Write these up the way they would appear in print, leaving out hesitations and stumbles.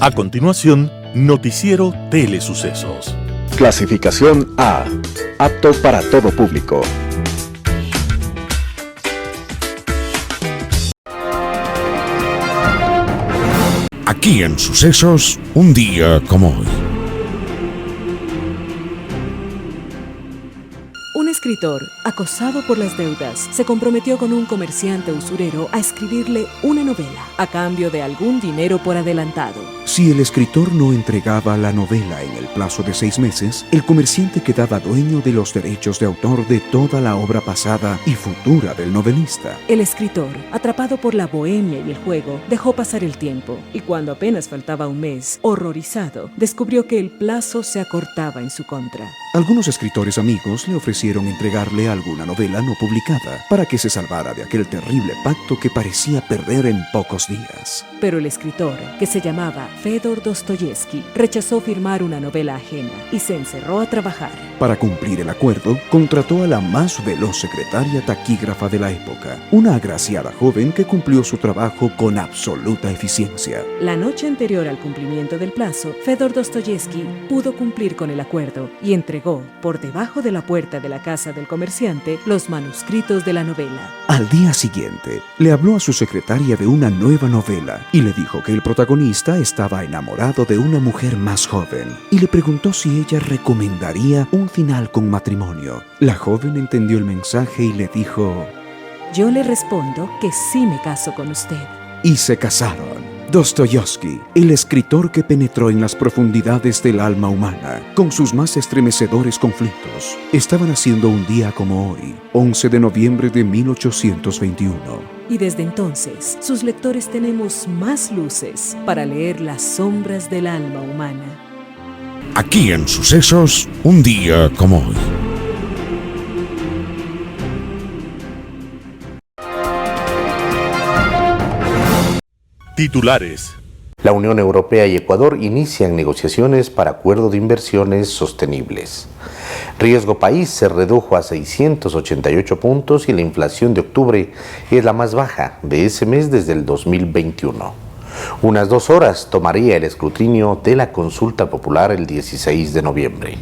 A continuación, Noticiero Telesucesos. Clasificación A. Apto para todo público. Aquí en Sucesos, un día como hoy. Un escritor, acosado por las deudas, se comprometió con un comerciante usurero a escribirle una novela, a cambio de algún dinero por adelantado. Si el escritor no entregaba la novela en el plazo de 6 meses, el comerciante quedaba dueño de los derechos de autor de toda la obra pasada y futura del novelista. El escritor, atrapado por la bohemia y el juego, dejó pasar el tiempo, y cuando apenas faltaba un mes, horrorizado, descubrió que el plazo se acortaba en su contra. Algunos escritores amigos le ofrecieron entregarle alguna novela no publicada para que se salvara de aquel terrible pacto que parecía perder en pocos días. Pero el escritor, que se llamaba Fedor Dostoyevsky, rechazó firmar una novela ajena y se encerró a trabajar. Para cumplir el acuerdo, contrató a la más veloz secretaria taquígrafa de la época, una agraciada joven que cumplió su trabajo con absoluta eficiencia. La noche anterior al cumplimiento del plazo, Fedor Dostoyevsky pudo cumplir con el acuerdo y entregó, por debajo de la puerta de la casa del comerciante, los manuscritos de la novela. Al día siguiente, le habló a su secretaria de una nueva novela y le dijo que el protagonista estaba enamorado de una mujer más joven y le preguntó si ella recomendaría un final con matrimonio. La joven entendió el mensaje y le dijo: Yo le respondo que sí me caso con usted. Y se casaron. Dostoyevsky, el escritor que penetró en las profundidades del alma humana, con sus más estremecedores conflictos, estaba naciendo un día como hoy, 11 de noviembre de 1821. Y desde entonces, sus lectores tenemos más luces para leer las sombras del alma humana. Aquí en Sucesos, un día como hoy. Titulares. La Unión Europea y Ecuador inician negociaciones para acuerdo de inversiones sostenibles. Riesgo país se redujo a 688 puntos y la inflación de octubre es la más baja de ese mes desde el 2021. Unas 2 horas tomaría el escrutinio de la consulta popular el 16 de noviembre.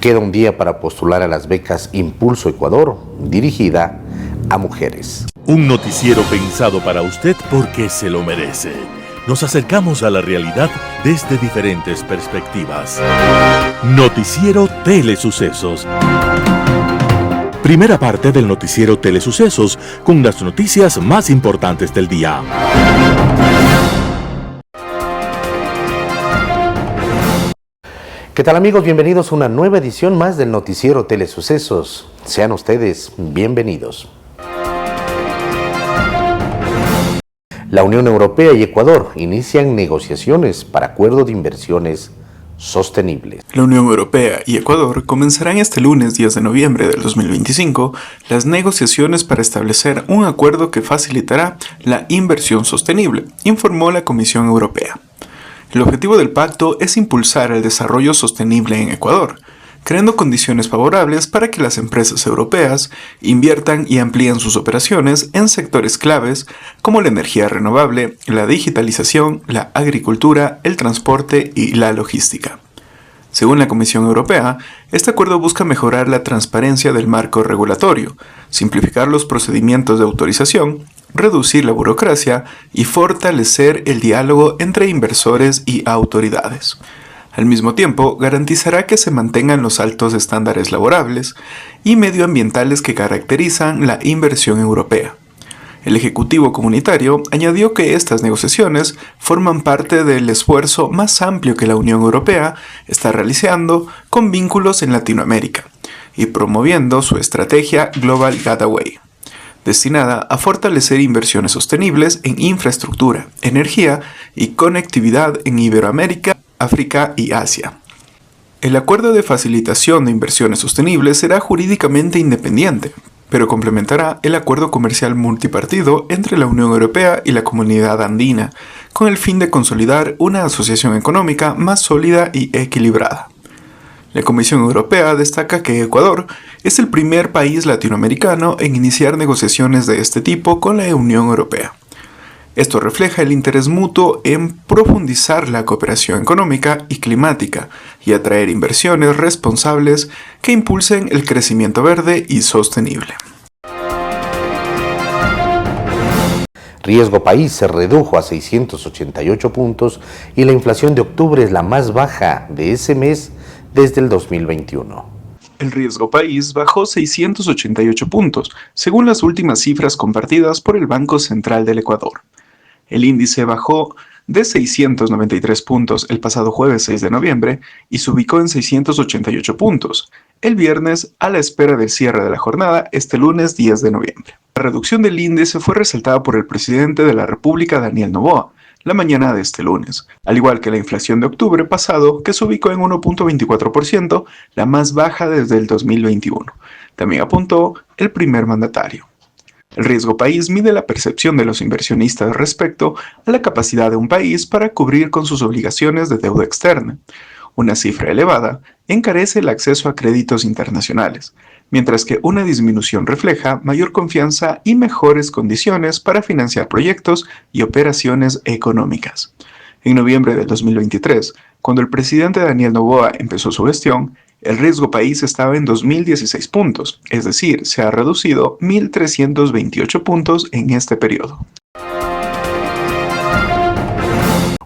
Queda un día para postular a las becas Impulso Ecuador, dirigida a mujeres. Un noticiero pensado para usted porque se lo merece. Nos acercamos a la realidad desde diferentes perspectivas. Noticiero Telesucesos. Primera parte del noticiero Telesucesos con las noticias más importantes del día. ¿Qué tal, amigos? Bienvenidos a una nueva edición más del noticiero Telesucesos. Sean ustedes bienvenidos. La Unión Europea y Ecuador inician negociaciones para acuerdo de inversiones sostenibles. La Unión Europea y Ecuador comenzarán este lunes 10 de noviembre del 2025 las negociaciones para establecer un acuerdo que facilitará la inversión sostenible, informó la Comisión Europea. El objetivo del pacto es impulsar el desarrollo sostenible en Ecuador, creando condiciones favorables para que las empresas europeas inviertan y amplíen sus operaciones en sectores claves como la energía renovable, la digitalización, la agricultura, el transporte y la logística. Según la Comisión Europea, este acuerdo busca mejorar la transparencia del marco regulatorio, simplificar los procedimientos de autorización, reducir la burocracia y fortalecer el diálogo entre inversores y autoridades. Al mismo tiempo, garantizará que se mantengan los altos estándares laborables y medioambientales que caracterizan la inversión europea. El Ejecutivo Comunitario añadió que estas negociaciones forman parte del esfuerzo más amplio que la Unión Europea está realizando con vínculos en Latinoamérica y promoviendo su estrategia Global Gateway, destinada a fortalecer inversiones sostenibles en infraestructura, energía y conectividad en Iberoamérica, África y Asia. El acuerdo de facilitación de inversiones sostenibles será jurídicamente independiente, pero complementará el acuerdo comercial multipartido entre la Unión Europea y la Comunidad Andina, con el fin de consolidar una asociación económica más sólida y equilibrada. La Comisión Europea destaca que Ecuador es el primer país latinoamericano en iniciar negociaciones de este tipo con la Unión Europea. Esto refleja el interés mutuo en profundizar la cooperación económica y climática y atraer inversiones responsables que impulsen el crecimiento verde y sostenible. Riesgo País se redujo a 688 puntos y la inflación de octubre es la más baja de ese mes desde el 2021. El riesgo país bajó 688 puntos, según las últimas cifras compartidas por el Banco Central del Ecuador. El índice bajó de 693 puntos el pasado jueves 6 de noviembre y se ubicó en 688 puntos el viernes a la espera del cierre de la jornada este lunes 10 de noviembre. La reducción del índice fue resaltada por el presidente de la República, Daniel Noboa, la mañana de este lunes, al igual que la inflación de octubre pasado, que se ubicó en 1.24%, la más baja desde el 2021. También apuntó el primer mandatario. El riesgo país mide la percepción de los inversionistas respecto a la capacidad de un país para cubrir con sus obligaciones de deuda externa. Una cifra elevada encarece el acceso a créditos internacionales, mientras que una disminución refleja mayor confianza y mejores condiciones para financiar proyectos y operaciones económicas. En noviembre del 2023, cuando el presidente Daniel Noboa empezó su gestión, el riesgo país estaba en 2.016 puntos, es decir, se ha reducido 1.328 puntos en este periodo.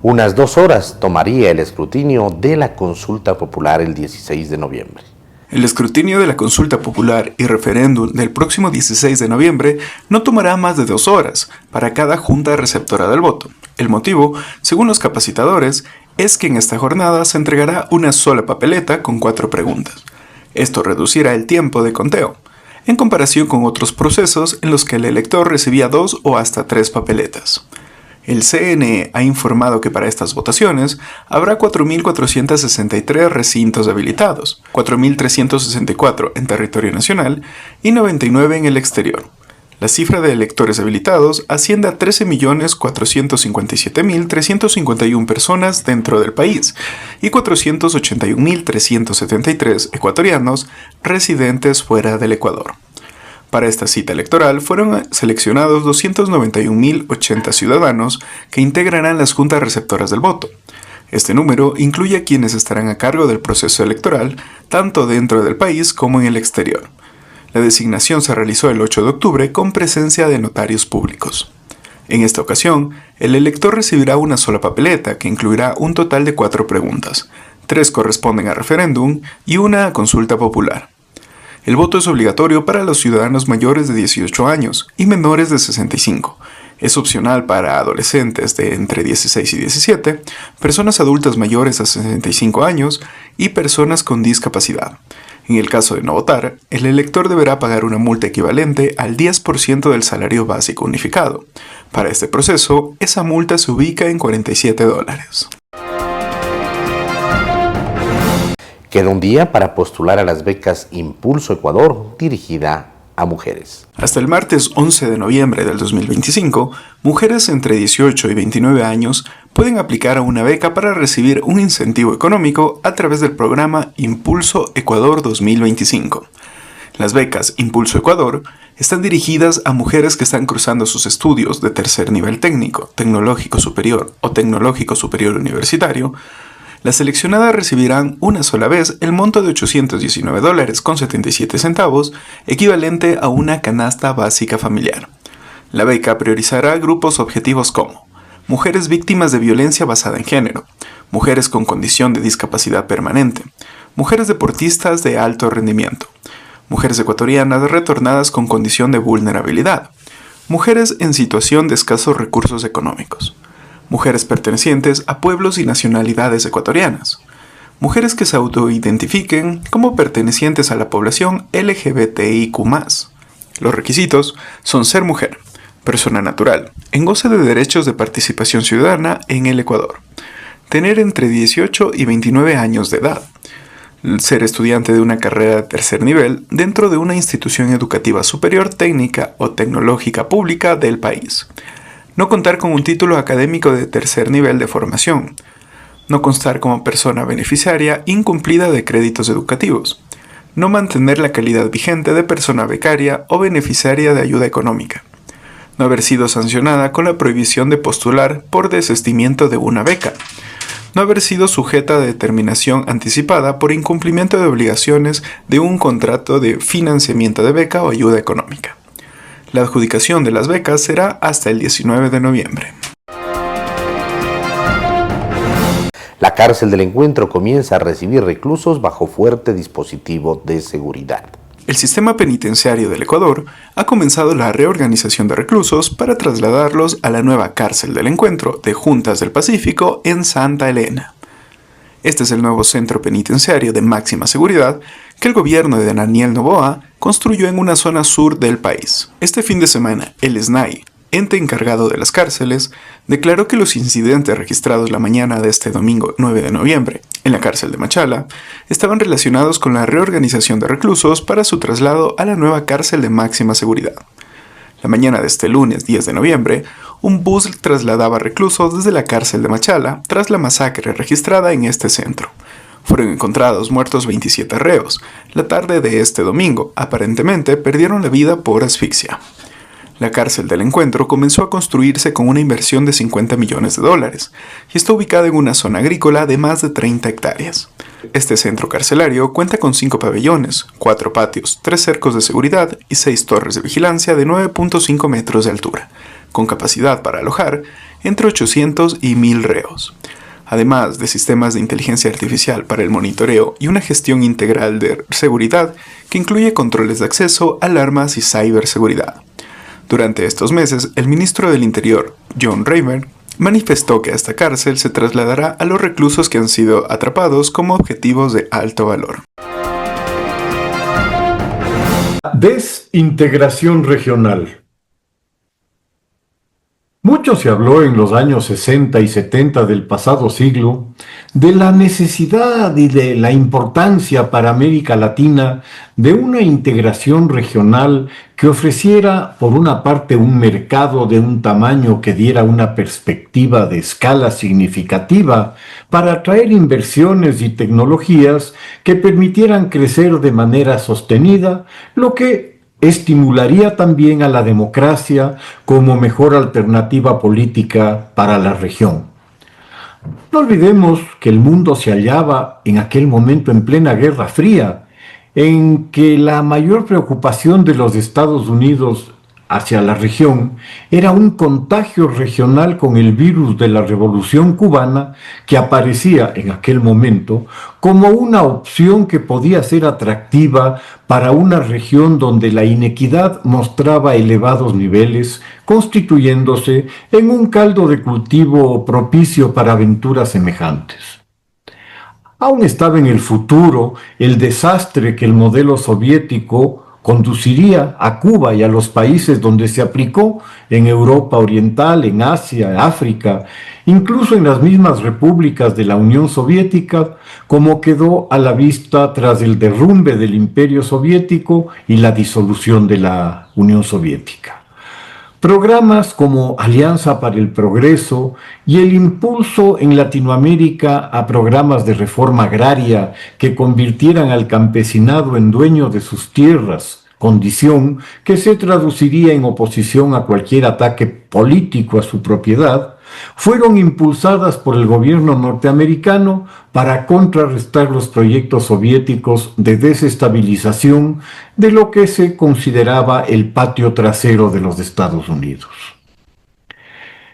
Unas 2 horas tomaría el escrutinio de la consulta popular el 16 de noviembre. El escrutinio de la consulta popular y referéndum del próximo 16 de noviembre no tomará más de 2 horas para cada junta receptora del voto. El motivo, según los capacitadores, es que en esta jornada se entregará una sola papeleta con 4 preguntas. Esto reducirá el tiempo de conteo, en comparación con otros procesos en los que el elector recibía 2 o hasta 3 papeletas. El CNE ha informado que para estas votaciones habrá 4.463 recintos habilitados, 4.364 en territorio nacional y 99 en el exterior. La cifra de electores habilitados asciende a 13.457.351 personas dentro del país y 481.373 ecuatorianos residentes fuera del Ecuador. Para esta cita electoral fueron seleccionados 291.080 ciudadanos que integrarán las juntas receptoras del voto. Este número incluye a quienes estarán a cargo del proceso electoral, tanto dentro del país como en el exterior. La designación se realizó el 8 de octubre con presencia de notarios públicos. En esta ocasión, el elector recibirá una sola papeleta que incluirá un total de 4 preguntas. 3 corresponden a referéndum y una a consulta popular. El voto es obligatorio para los ciudadanos mayores de 18 años y menores de 65. Es opcional para adolescentes de entre 16 y 17, personas adultas mayores a 65 años y personas con discapacidad. En el caso de no votar, el elector deberá pagar una multa equivalente al 10% del salario básico unificado. Para este proceso, esa multa se ubica en $47. Queda un día para postular a las becas Impulso Ecuador, dirigida a mujeres. Hasta el martes 11 de noviembre del 2025, mujeres entre 18 y 29 años pueden aplicar a una beca para recibir un incentivo económico a través del programa Impulso Ecuador 2025. Las becas Impulso Ecuador están dirigidas a mujeres que están cursando sus estudios de tercer nivel técnico, tecnológico superior o tecnológico superior universitario. Las seleccionadas recibirán una sola vez el monto de $819.77, equivalente a una canasta básica familiar. La beca priorizará grupos objetivos como mujeres víctimas de violencia basada en género, mujeres con condición de discapacidad permanente, mujeres deportistas de alto rendimiento, mujeres ecuatorianas retornadas con condición de vulnerabilidad, mujeres en situación de escasos recursos económicos, mujeres pertenecientes a pueblos y nacionalidades ecuatorianas, mujeres que se autoidentifiquen como pertenecientes a la población LGBTIQ+. Los requisitos son ser mujer, persona natural, en goce de derechos de participación ciudadana en el Ecuador, tener entre 18 y 29 años de edad, ser estudiante de una carrera de tercer nivel dentro de una institución educativa superior técnica o tecnológica pública del país, no contar con un título académico de tercer nivel de formación, no constar como persona beneficiaria incumplida de créditos educativos, no mantener la calidad vigente de persona becaria o beneficiaria de ayuda económica, no haber sido sancionada con la prohibición de postular por desistimiento de una beca, no haber sido sujeta a determinación anticipada por incumplimiento de obligaciones de un contrato de financiamiento de beca o ayuda económica. La adjudicación de las becas será hasta el 19 de noviembre. La cárcel del Encuentro comienza a recibir reclusos bajo fuerte dispositivo de seguridad. El sistema penitenciario del Ecuador ha comenzado la reorganización de reclusos para trasladarlos a la nueva cárcel del Encuentro de Juntas del Pacífico en Santa Elena. Este es el nuevo centro penitenciario de máxima seguridad que el gobierno de Daniel Noboa construyó en una zona sur del país. Este fin de semana, el SNAI, ente encargado de las cárceles, declaró que los incidentes registrados la mañana de este domingo 9 de noviembre en la cárcel de Machala estaban relacionados con la reorganización de reclusos para su traslado a la nueva cárcel de máxima seguridad. La mañana de este lunes 10 de noviembre, un bus trasladaba reclusos desde la cárcel de Machala tras la masacre registrada en este centro. Fueron encontrados muertos 27 reos. La tarde de este domingo, aparentemente, perdieron la vida por asfixia. La cárcel del Encuentro comenzó a construirse con una inversión de $50 millones y está ubicada en una zona agrícola de más de 30 hectáreas. Este centro carcelario cuenta con 5 pabellones, 4 patios, 3 cercos de seguridad y 6 torres de vigilancia de 9.5 metros de altura, con capacidad para alojar entre 800 y 1000 reos. Además de sistemas de inteligencia artificial para el monitoreo y una gestión integral de seguridad que incluye controles de acceso, alarmas y ciberseguridad. Durante estos meses, el ministro del Interior, John Raymer, manifestó que a esta cárcel se trasladará a los reclusos que han sido atrapados como objetivos de alto valor. Desintegración regional. Mucho se habló en los años 60 y 70 del pasado siglo de la necesidad y de la importancia para América Latina de una integración regional que ofreciera, por una parte, un mercado de un tamaño que diera una perspectiva de escala significativa para atraer inversiones y tecnologías que permitieran crecer de manera sostenida, lo que estimularía también a la democracia como mejor alternativa política para la región. No olvidemos que el mundo se hallaba en aquel momento en plena Guerra Fría, en que la mayor preocupación de los Estados Unidos hacia la región era un contagio regional con el virus de la Revolución Cubana que aparecía en aquel momento como una opción que podía ser atractiva para una región donde la inequidad mostraba elevados niveles, constituyéndose en un caldo de cultivo propicio para aventuras semejantes. Aún estaba en el futuro el desastre que el modelo soviético conduciría a Cuba y a los países donde se aplicó, en Europa Oriental, en Asia, África, incluso en las mismas repúblicas de la Unión Soviética, como quedó a la vista tras el derrumbe del Imperio Soviético y la disolución de la Unión Soviética. Programas como Alianza para el Progreso y el impulso en Latinoamérica a programas de reforma agraria que convirtieran al campesinado en dueño de sus tierras, condición que se traduciría en oposición a cualquier ataque político a su propiedad, fueron impulsadas por el gobierno norteamericano para contrarrestar los proyectos soviéticos de desestabilización de lo que se consideraba el patio trasero de los Estados Unidos.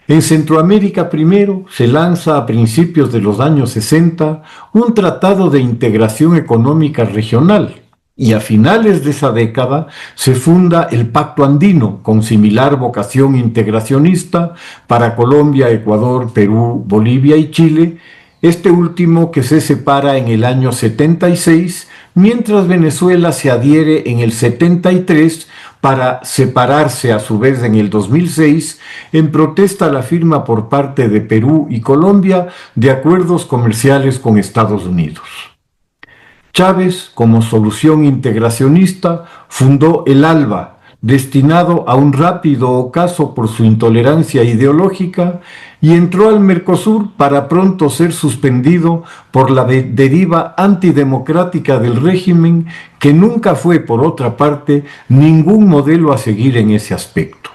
En Centroamérica primero se lanza a principios de los años 60 un tratado de integración económica regional, y a finales de esa década se funda el Pacto Andino, con similar vocación integracionista para Colombia, Ecuador, Perú, Bolivia y Chile, este último que se separa en el año 76, mientras Venezuela se adhiere en el 73 para separarse a su vez en el 2006 en protesta a la firma por parte de Perú y Colombia de acuerdos comerciales con Estados Unidos. Chávez, como solución integracionista, fundó el ALBA, destinado a un rápido ocaso por su intolerancia ideológica, y entró al Mercosur para pronto ser suspendido por la deriva antidemocrática del régimen, que nunca fue, por otra parte, ningún modelo a seguir en ese aspecto.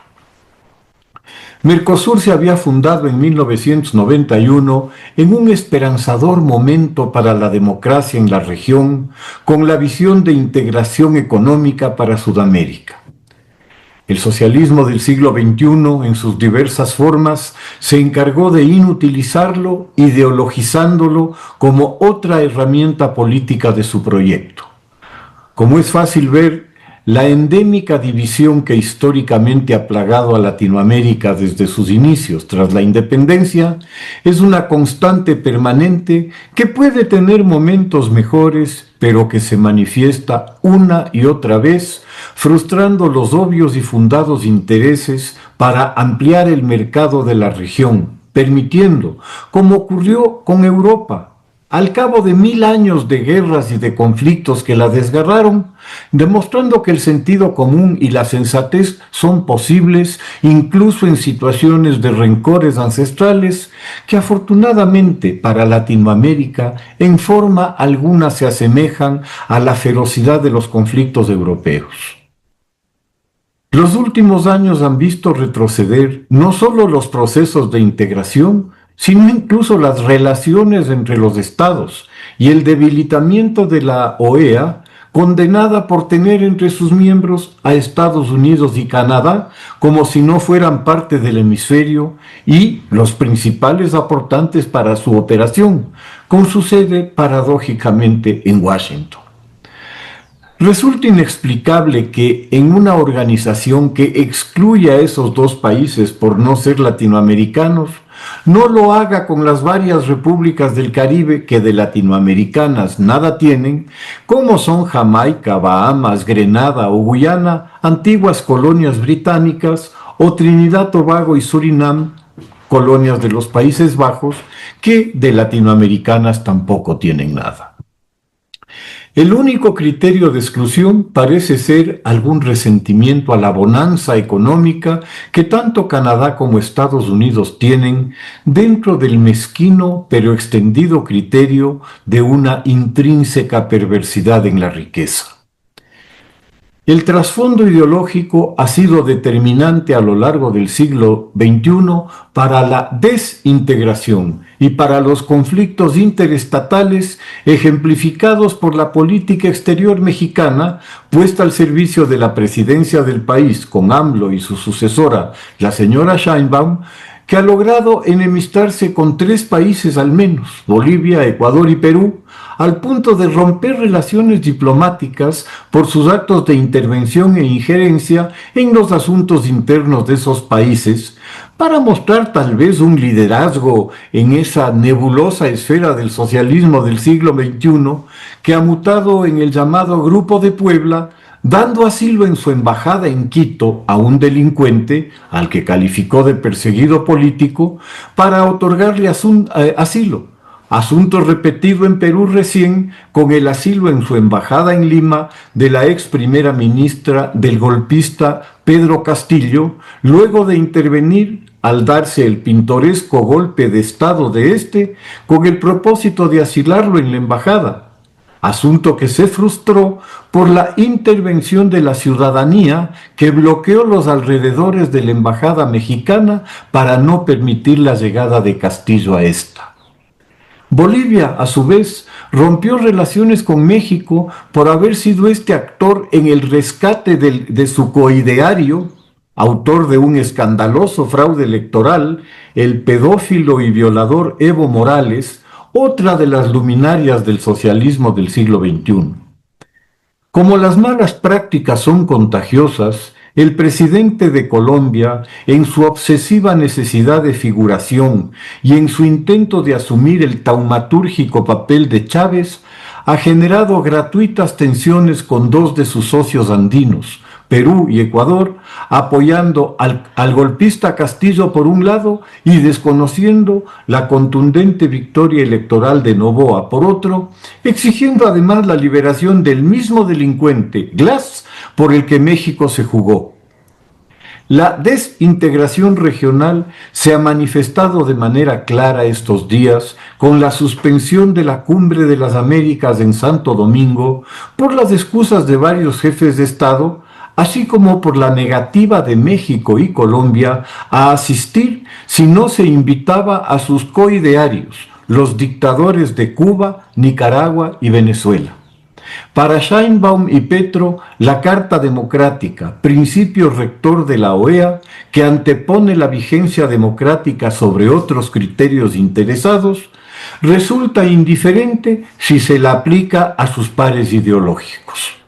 Mercosur se había fundado en 1991 en un esperanzador momento para la democracia en la región, con la visión de integración económica para Sudamérica. El socialismo del siglo XXI, en sus diversas formas, se encargó de inutilizarlo, ideologizándolo como otra herramienta política de su proyecto. Como es fácil ver, la endémica división que históricamente ha plagado a Latinoamérica desde sus inicios tras la independencia es una constante permanente que puede tener momentos mejores, pero que se manifiesta una y otra vez, frustrando los obvios y fundados intereses para ampliar el mercado de la región, permitiendo, como ocurrió con Europa, al cabo de 1000 años de guerras y de conflictos que la desgarraron, demostrando que el sentido común y la sensatez son posibles incluso en situaciones de rencores ancestrales que afortunadamente para Latinoamérica en forma alguna se asemejan a la ferocidad de los conflictos europeos. Los últimos años han visto retroceder no solo los procesos de integración, sino incluso las relaciones entre los estados y el debilitamiento de la OEA, condenada por tener entre sus miembros a Estados Unidos y Canadá como si no fueran parte del hemisferio y los principales aportantes para su operación, con su sede paradójicamente en Washington. Resulta inexplicable que en una organización que excluye a esos dos países por no ser latinoamericanos, no lo haga con las varias repúblicas del Caribe que de latinoamericanas nada tienen, como son Jamaica, Bahamas, Grenada o Guyana, antiguas colonias británicas, o Trinidad, Tobago y Surinam, colonias de los Países Bajos, que de latinoamericanas tampoco tienen nada. El único criterio de exclusión parece ser algún resentimiento a la bonanza económica que tanto Canadá como Estados Unidos tienen dentro del mezquino pero extendido criterio de una intrínseca perversidad en la riqueza. El trasfondo ideológico ha sido determinante a lo largo del siglo XXI para la desintegración y para los conflictos interestatales ejemplificados por la política exterior mexicana puesta al servicio de la presidencia del país con AMLO y su sucesora, la señora Sheinbaum, que ha logrado enemistarse con 3 países al menos, Bolivia, Ecuador y Perú, al punto de romper relaciones diplomáticas por sus actos de intervención e injerencia en los asuntos internos de esos países, para mostrar tal vez un liderazgo en esa nebulosa esfera del socialismo del siglo XXI que ha mutado en el llamado Grupo de Puebla, dando asilo en su embajada en Quito a un delincuente, al que calificó de perseguido político, para otorgarle asilo. Asunto repetido en Perú recién con el asilo en su embajada en Lima de la ex primera ministra del golpista Pedro Castillo, luego de intervenir al darse el pintoresco golpe de estado de este con el propósito de asilarlo en la embajada. Asunto que se frustró por la intervención de la ciudadanía que bloqueó los alrededores de la embajada mexicana para no permitir la llegada de Castillo a esta. Bolivia, a su vez, rompió relaciones con México por haber sido este actor en el rescate de su coideario, autor de un escandaloso fraude electoral, el pedófilo y violador Evo Morales, otra de las luminarias del socialismo del siglo XXI. Como las malas prácticas son contagiosas, el presidente de Colombia, en su obsesiva necesidad de figuración y en su intento de asumir el taumatúrgico papel de Chávez, ha generado gratuitas tensiones con 2 de sus socios andinos, Perú y Ecuador, apoyando al golpista Castillo por un lado y desconociendo la contundente victoria electoral de Noboa por otro, exigiendo además la liberación del mismo delincuente, Glass, por el que México se jugó. La desintegración regional se ha manifestado de manera clara estos días con la suspensión de la Cumbre de las Américas en Santo Domingo por las excusas de varios jefes de Estado, así como por la negativa de México y Colombia a asistir si no se invitaba a sus coidearios, los dictadores de Cuba, Nicaragua y Venezuela. Para Sheinbaum y Petro, la Carta Democrática, principio rector de la OEA, que antepone la vigencia democrática sobre otros criterios interesados, resulta indiferente si se la aplica a sus pares ideológicos.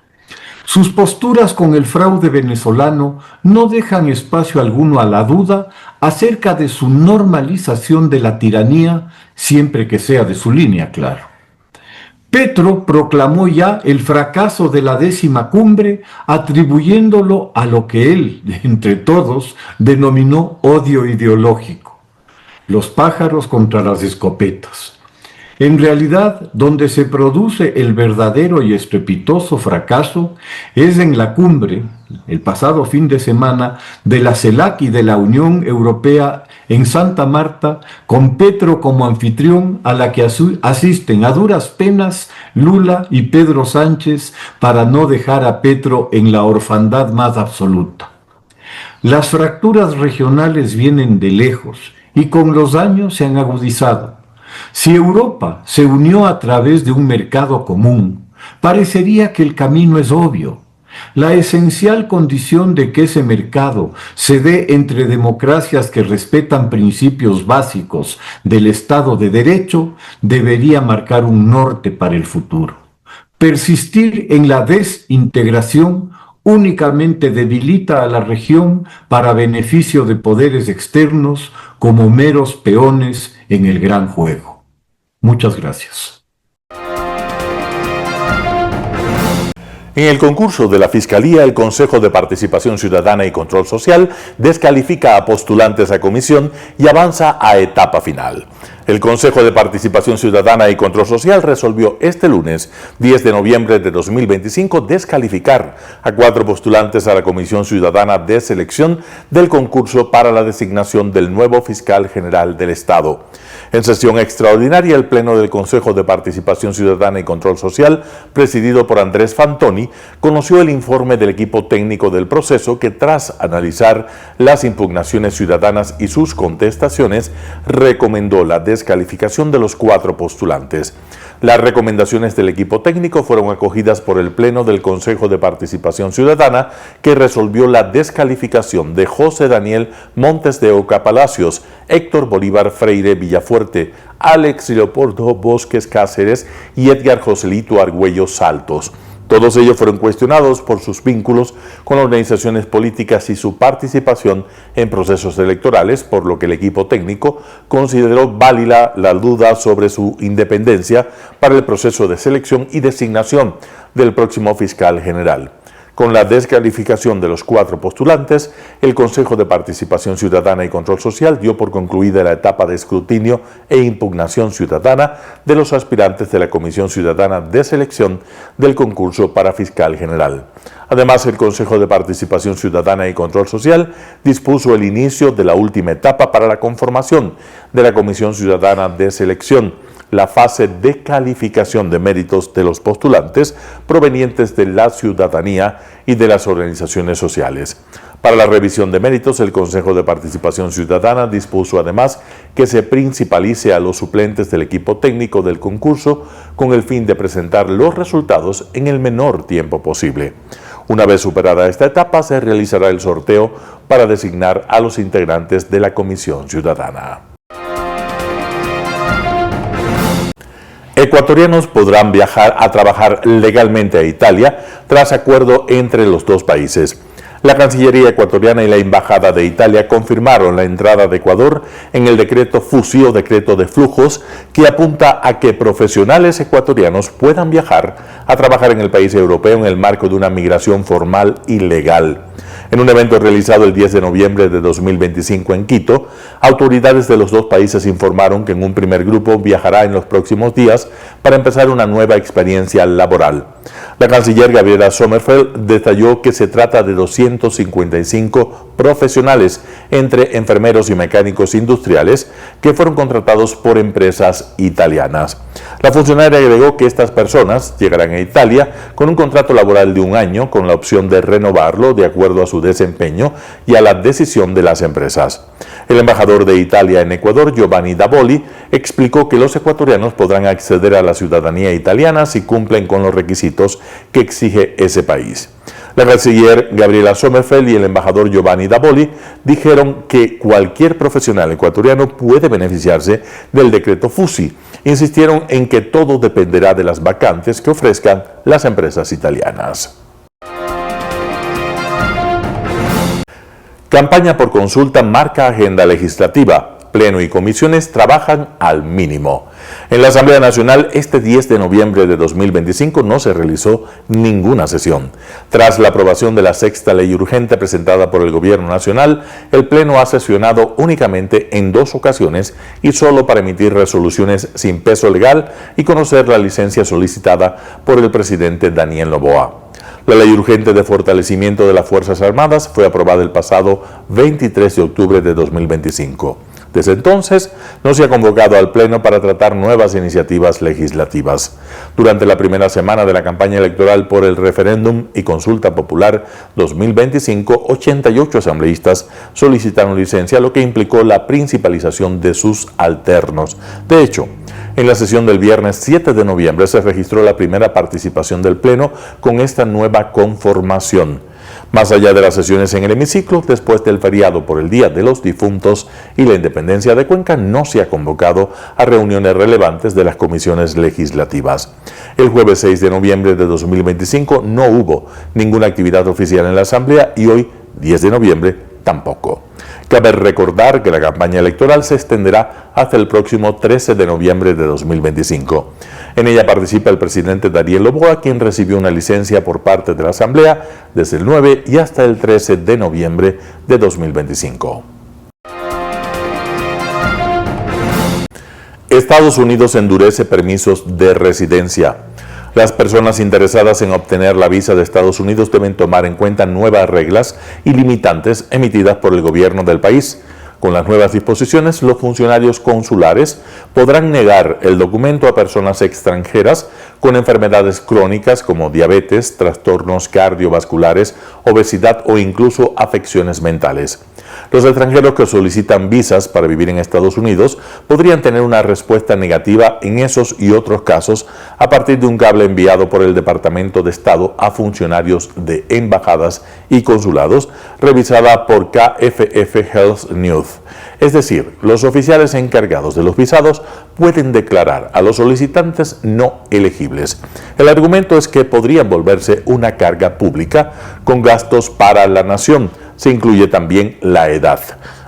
Sus posturas con el fraude venezolano no dejan espacio alguno a la duda acerca de su normalización de la tiranía, siempre que sea de su línea, claro. Petro proclamó ya el fracaso de la 10ª cumbre, atribuyéndolo a lo que él, entre todos, denominó odio ideológico: los pájaros contra las escopetas. En realidad, donde se produce el verdadero y estrepitoso fracaso es en la cumbre, el pasado fin de semana, de la CELAC y de la Unión Europea en Santa Marta, con Petro como anfitrión, a la que asisten a duras penas Lula y Pedro Sánchez para no dejar a Petro en la orfandad más absoluta. Las fracturas regionales vienen de lejos y con los años se han agudizado. Si Europa se unió a través de un mercado común, parecería que el camino es obvio. La esencial condición de que ese mercado se dé entre democracias que respetan principios básicos del Estado de Derecho debería marcar un norte para el futuro. Persistir en la desintegración únicamente debilita a la región para beneficio de poderes externos como meros peones en el gran juego. Muchas gracias. En el concurso de la Fiscalía, el Consejo de Participación Ciudadana y Control Social descalifica a postulantes a comisión y avanza a etapa final. El Consejo de Participación Ciudadana y Control Social resolvió este lunes, 10 de noviembre de 2025, descalificar a 4 postulantes a la Comisión Ciudadana de Selección del concurso para la designación del nuevo fiscal general del Estado. En sesión extraordinaria, el Pleno del Consejo de Participación Ciudadana y Control Social, presidido por Andrés Fantoni, conoció el informe del equipo técnico del proceso que, tras analizar las impugnaciones ciudadanas y sus contestaciones, recomendó la descalificación de los 4 postulantes. Las recomendaciones del equipo técnico fueron acogidas por el Pleno del Consejo de Participación Ciudadana, que resolvió la descalificación de José Daniel Montes de Oca Palacios, Héctor Bolívar Freire Villafuerte, Alex Leopoldo Bosques Cáceres y Edgar Joselito Argüello Saltos. Todos ellos fueron cuestionados por sus vínculos con organizaciones políticas y su participación en procesos electorales, por lo que el equipo técnico consideró válida la duda sobre su independencia para el proceso de selección y designación del próximo fiscal general. Con la descalificación de los 4 postulantes, el Consejo de Participación Ciudadana y Control Social dio por concluida la etapa de escrutinio e impugnación ciudadana de los aspirantes de la Comisión Ciudadana de Selección del concurso para fiscal general. Además, el Consejo de Participación Ciudadana y Control Social dispuso el inicio de la última etapa para la conformación de la Comisión Ciudadana de Selección, la fase de calificación de méritos de los postulantes provenientes de la ciudadanía y de las organizaciones sociales. Para la revisión de méritos, el Consejo de Participación Ciudadana dispuso además que se principalice a los suplentes del equipo técnico del concurso con el fin de presentar los resultados en el menor tiempo posible. Una vez superada esta etapa, se realizará el sorteo para designar a los integrantes de la Comisión Ciudadana. Ecuatorianos podrán viajar a trabajar legalmente a Italia tras acuerdo entre los dos países. La Cancillería ecuatoriana y la Embajada de Italia confirmaron la entrada de Ecuador en el decreto FUSI o decreto de flujos, que apunta a que profesionales ecuatorianos puedan viajar a trabajar en el país europeo en el marco de una migración formal y legal. En un evento realizado el 10 de noviembre de 2025 en Quito, autoridades de los dos países informaron que en un primer grupo viajará en los próximos días para empezar una nueva experiencia laboral. La canciller Gabriela Sommerfeld detalló que se trata de 255 profesionales, entre enfermeros y mecánicos industriales, que fueron contratados por empresas italianas. La funcionaria agregó que estas personas llegarán a Italia con un contrato laboral de 1 año con la opción de renovarlo de acuerdo a su desempeño y a la decisión de las empresas. El embajador de Italia en Ecuador, Giovanni Davoli, explicó que los ecuatorianos podrán acceder a la ciudadanía italiana si cumplen con los requisitos que exige ese país. La canciller Gabriela Sommerfeld y el embajador Giovanni Davoli dijeron que cualquier profesional ecuatoriano puede beneficiarse del decreto FUSI. Insistieron en que todo dependerá de las vacantes que ofrezcan las empresas italianas. Campaña por consulta marca agenda legislativa. Pleno y comisiones trabajan al mínimo. En la Asamblea Nacional, este 10 de noviembre de 2025 no se realizó ninguna sesión. Tras la aprobación de la sexta ley urgente presentada por el Gobierno Nacional, el Pleno ha sesionado únicamente en 2 ocasiones y solo para emitir resoluciones sin peso legal y conocer la licencia solicitada por el presidente Daniel Noboa. La ley urgente de fortalecimiento de las Fuerzas Armadas fue aprobada el pasado 23 de octubre de 2025. Desde entonces, no se ha convocado al Pleno para tratar nuevas iniciativas legislativas. Durante la primera semana de la campaña electoral por el referéndum y consulta popular 2025, 88 asambleístas solicitaron licencia, lo que implicó la principalización de sus alternos. De hecho, en la sesión del viernes 7 de noviembre se registró la primera participación del Pleno con esta nueva conformación. Más allá de las sesiones en el hemiciclo, después del feriado por el Día de los Difuntos y la Independencia de Cuenca, no se ha convocado a reuniones relevantes de las comisiones legislativas. El jueves 6 de noviembre de 2025 no hubo ninguna actividad oficial en la Asamblea y hoy, 10 de noviembre, tampoco. Cabe recordar que la campaña electoral se extenderá hasta el próximo 13 de noviembre de 2025. En ella participa el presidente Daniel Noboa, quien recibió una licencia por parte de la Asamblea desde el 9 y hasta el 13 de noviembre de 2025. Estados Unidos endurece permisos de residencia. Las personas interesadas en obtener la visa de Estados Unidos deben tomar en cuenta nuevas reglas y limitantes emitidas por el gobierno del país. Con las nuevas disposiciones, los funcionarios consulares podrán negar el documento a personas extranjeras con enfermedades crónicas como diabetes, trastornos cardiovasculares, obesidad o incluso afecciones mentales. Los extranjeros que solicitan visas para vivir en Estados Unidos podrían tener una respuesta negativa en esos y otros casos a partir de un cable enviado por el Departamento de Estado a funcionarios de embajadas y consulados, revisada por KFF Health News. Es decir, los oficiales encargados de los visados pueden declarar a los solicitantes no elegibles. El argumento es que podrían volverse una carga pública con gastos para la nación. Se incluye también la edad.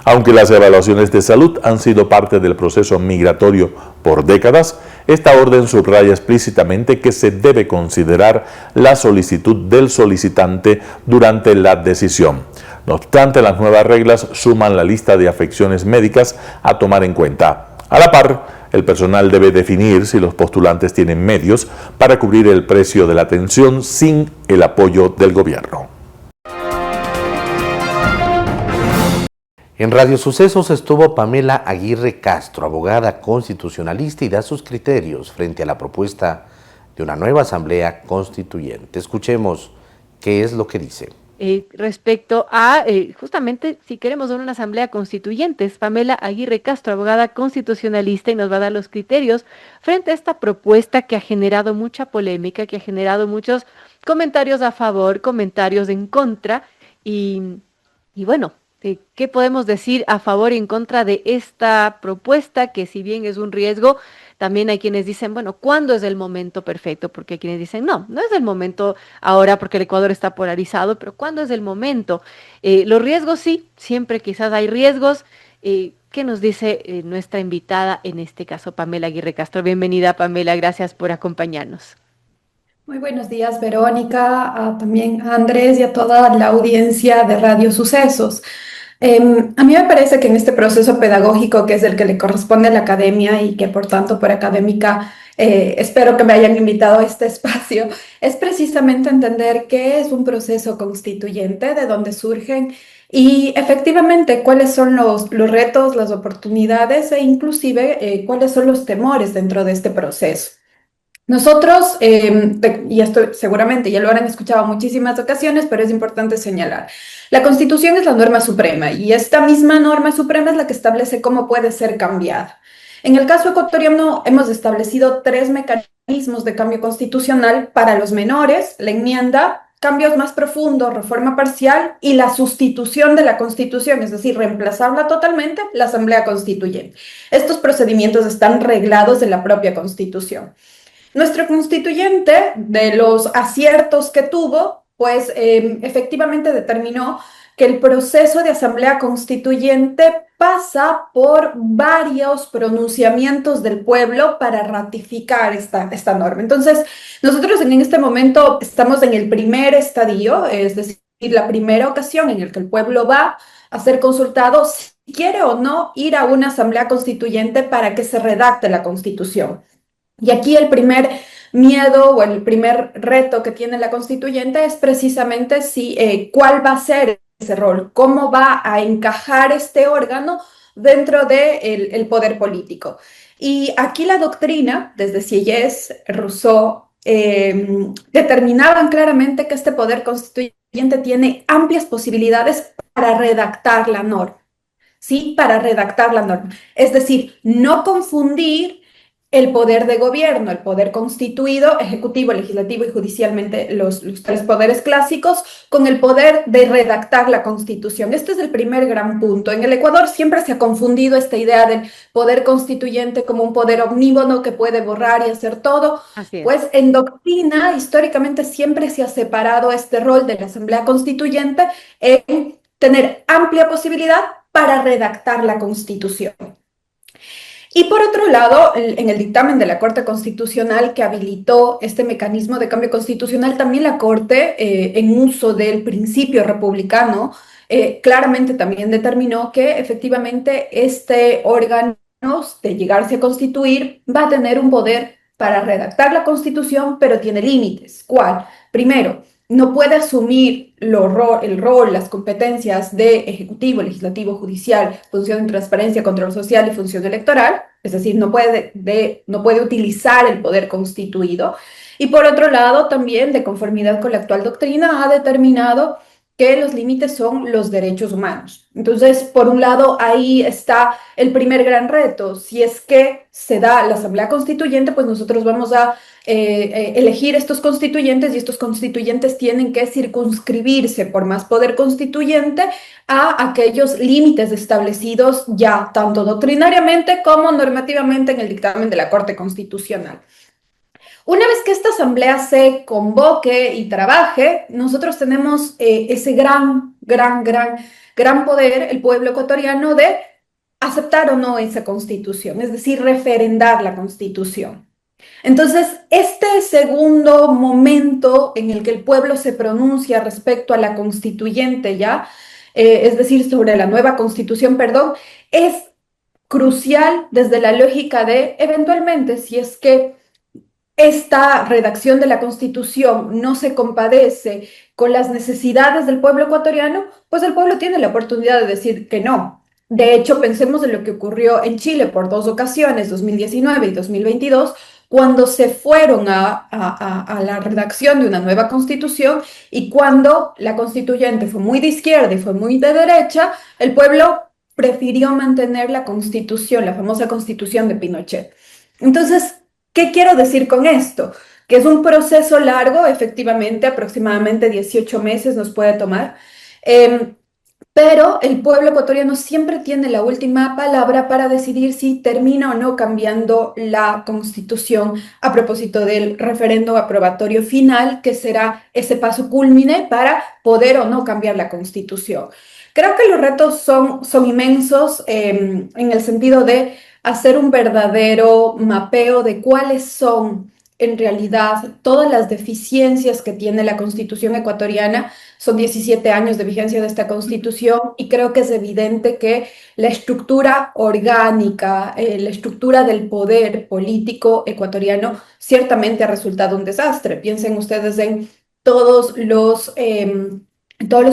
Aunque las evaluaciones de salud han sido parte del proceso migratorio por décadas, esta orden subraya explícitamente que se debe considerar la solicitud del solicitante durante la decisión. No obstante, las nuevas reglas suman la lista de afecciones médicas a tomar en cuenta. A la par, el personal debe definir si los postulantes tienen medios para cubrir el precio de la atención sin el apoyo del gobierno. En Radio Sucesos estuvo Pamela Aguirre Castro, abogada constitucionalista, y da sus criterios frente a la propuesta de una nueva asamblea constituyente. Escuchemos qué es lo que dice. Respecto a, justamente, si queremos una asamblea constituyente, es Pamela Aguirre Castro, abogada constitucionalista, y nos va a dar los criterios frente a esta propuesta que ha generado mucha polémica, que ha generado muchos comentarios a favor, comentarios en contra, y bueno, ¿qué podemos decir a favor y en contra de esta propuesta? Que si bien es un riesgo, también hay quienes dicen, bueno, ¿cuándo es el momento perfecto? Porque hay quienes dicen, no es el momento ahora porque el Ecuador está polarizado, pero ¿cuándo es el momento? Los riesgos sí, siempre quizás hay riesgos. ¿Qué nos dice nuestra invitada, en este caso Pamela Aguirre Castro? Bienvenida, Pamela, gracias por acompañarnos. Muy buenos días, Verónica, también a Andrés y a toda la audiencia de Radio Sucesos. A mí me parece que en este proceso pedagógico, que es el que le corresponde a la academia y que por tanto por académica espero que me hayan invitado a este espacio, es precisamente entender qué es un proceso constituyente, de dónde surgen y efectivamente cuáles son los retos, las oportunidades e inclusive cuáles son los temores dentro de este proceso. Nosotros, y esto seguramente ya lo habrán escuchado en muchísimas ocasiones, pero es importante señalar, la Constitución es la norma suprema y esta misma norma suprema es la que establece cómo puede ser cambiada. En el caso ecuatoriano hemos establecido 3 mecanismos de cambio constitucional para los menores: la enmienda, cambios más profundos, reforma parcial y la sustitución de la Constitución, es decir, reemplazarla totalmente, la Asamblea Constituyente. Estos procedimientos están reglados en la propia Constitución. Nuestro constituyente, de los aciertos que tuvo, pues efectivamente determinó que el proceso de asamblea constituyente pasa por varios pronunciamientos del pueblo para ratificar esta norma. Entonces, nosotros en este momento estamos en el primer estadio, es decir, la primera ocasión en la que el pueblo va a ser consultado si quiere o no ir a una asamblea constituyente para que se redacte la Constitución. Y aquí el primer miedo o el primer reto que tiene la constituyente es precisamente cuál va a ser ese rol, cómo va a encajar este órgano dentro del poder político. Y aquí la doctrina, desde Sieyès, Rousseau, determinaban claramente que este poder constituyente tiene amplias posibilidades para redactar la norma, ¿sí? Para redactar la norma. Es decir, no confundir el poder de gobierno, el poder constituido, ejecutivo, legislativo y judicialmente, los 3 poderes clásicos, con el poder de redactar la Constitución. Este es el primer gran punto. En el Ecuador siempre se ha confundido esta idea del poder constituyente como un poder omnímodo que puede borrar y hacer todo. Pues en doctrina, históricamente, siempre se ha separado este rol de la Asamblea Constituyente en tener amplia posibilidad para redactar la Constitución. Y por otro lado, en el dictamen de la Corte Constitucional que habilitó este mecanismo de cambio constitucional, también la Corte, en uso del principio republicano, claramente también determinó que efectivamente este órgano, de llegarse a constituir, va a tener un poder para redactar la Constitución, pero tiene límites. ¿Cuál? Primero, no puede asumir el rol, las competencias de ejecutivo, legislativo, judicial, función de transparencia, control social y función electoral, es decir, no puede utilizar el poder constituido. Y por otro lado, también, de conformidad con la actual doctrina, ha determinado que los límites son los derechos humanos. Entonces, por un lado, ahí está el primer gran reto. Si es que se da la Asamblea Constituyente, pues nosotros vamos a elegir estos constituyentes y estos constituyentes tienen que circunscribirse por más poder constituyente a aquellos límites establecidos ya tanto doctrinariamente como normativamente en el dictamen de la Corte Constitucional. Una vez que esta asamblea se convoque y trabaje, nosotros tenemos ese gran poder, el pueblo ecuatoriano, de aceptar o no esa constitución, es decir, referendar la constitución. Entonces, este segundo momento en el que el pueblo se pronuncia respecto a la constituyente es decir, sobre la nueva constitución, es crucial desde la lógica de, eventualmente, si es que esta redacción de la Constitución no se compadece con las necesidades del pueblo ecuatoriano, pues el pueblo tiene la oportunidad de decir que no. De hecho, pensemos en lo que ocurrió en Chile por 2 ocasiones, 2019 y 2022, cuando se fueron a la redacción de una nueva Constitución y cuando la constituyente fue muy de izquierda y fue muy de derecha, el pueblo prefirió mantener la Constitución, la famosa Constitución de Pinochet. Entonces, ¿qué quiero decir con esto? Que es un proceso largo, efectivamente, aproximadamente 18 meses nos puede tomar, pero el pueblo ecuatoriano siempre tiene la última palabra para decidir si termina o no cambiando la Constitución a propósito del referendo aprobatorio final, que será ese paso cúlmine para poder o no cambiar la Constitución. Creo que los retos son inmensos en el sentido de hacer un verdadero mapeo de cuáles son en realidad todas las deficiencias que tiene la Constitución ecuatoriana. Son 17 años de vigencia de esta Constitución y creo que es evidente que la estructura orgánica, la estructura del poder político ecuatoriano ciertamente ha resultado un desastre. Piensen ustedes en todos los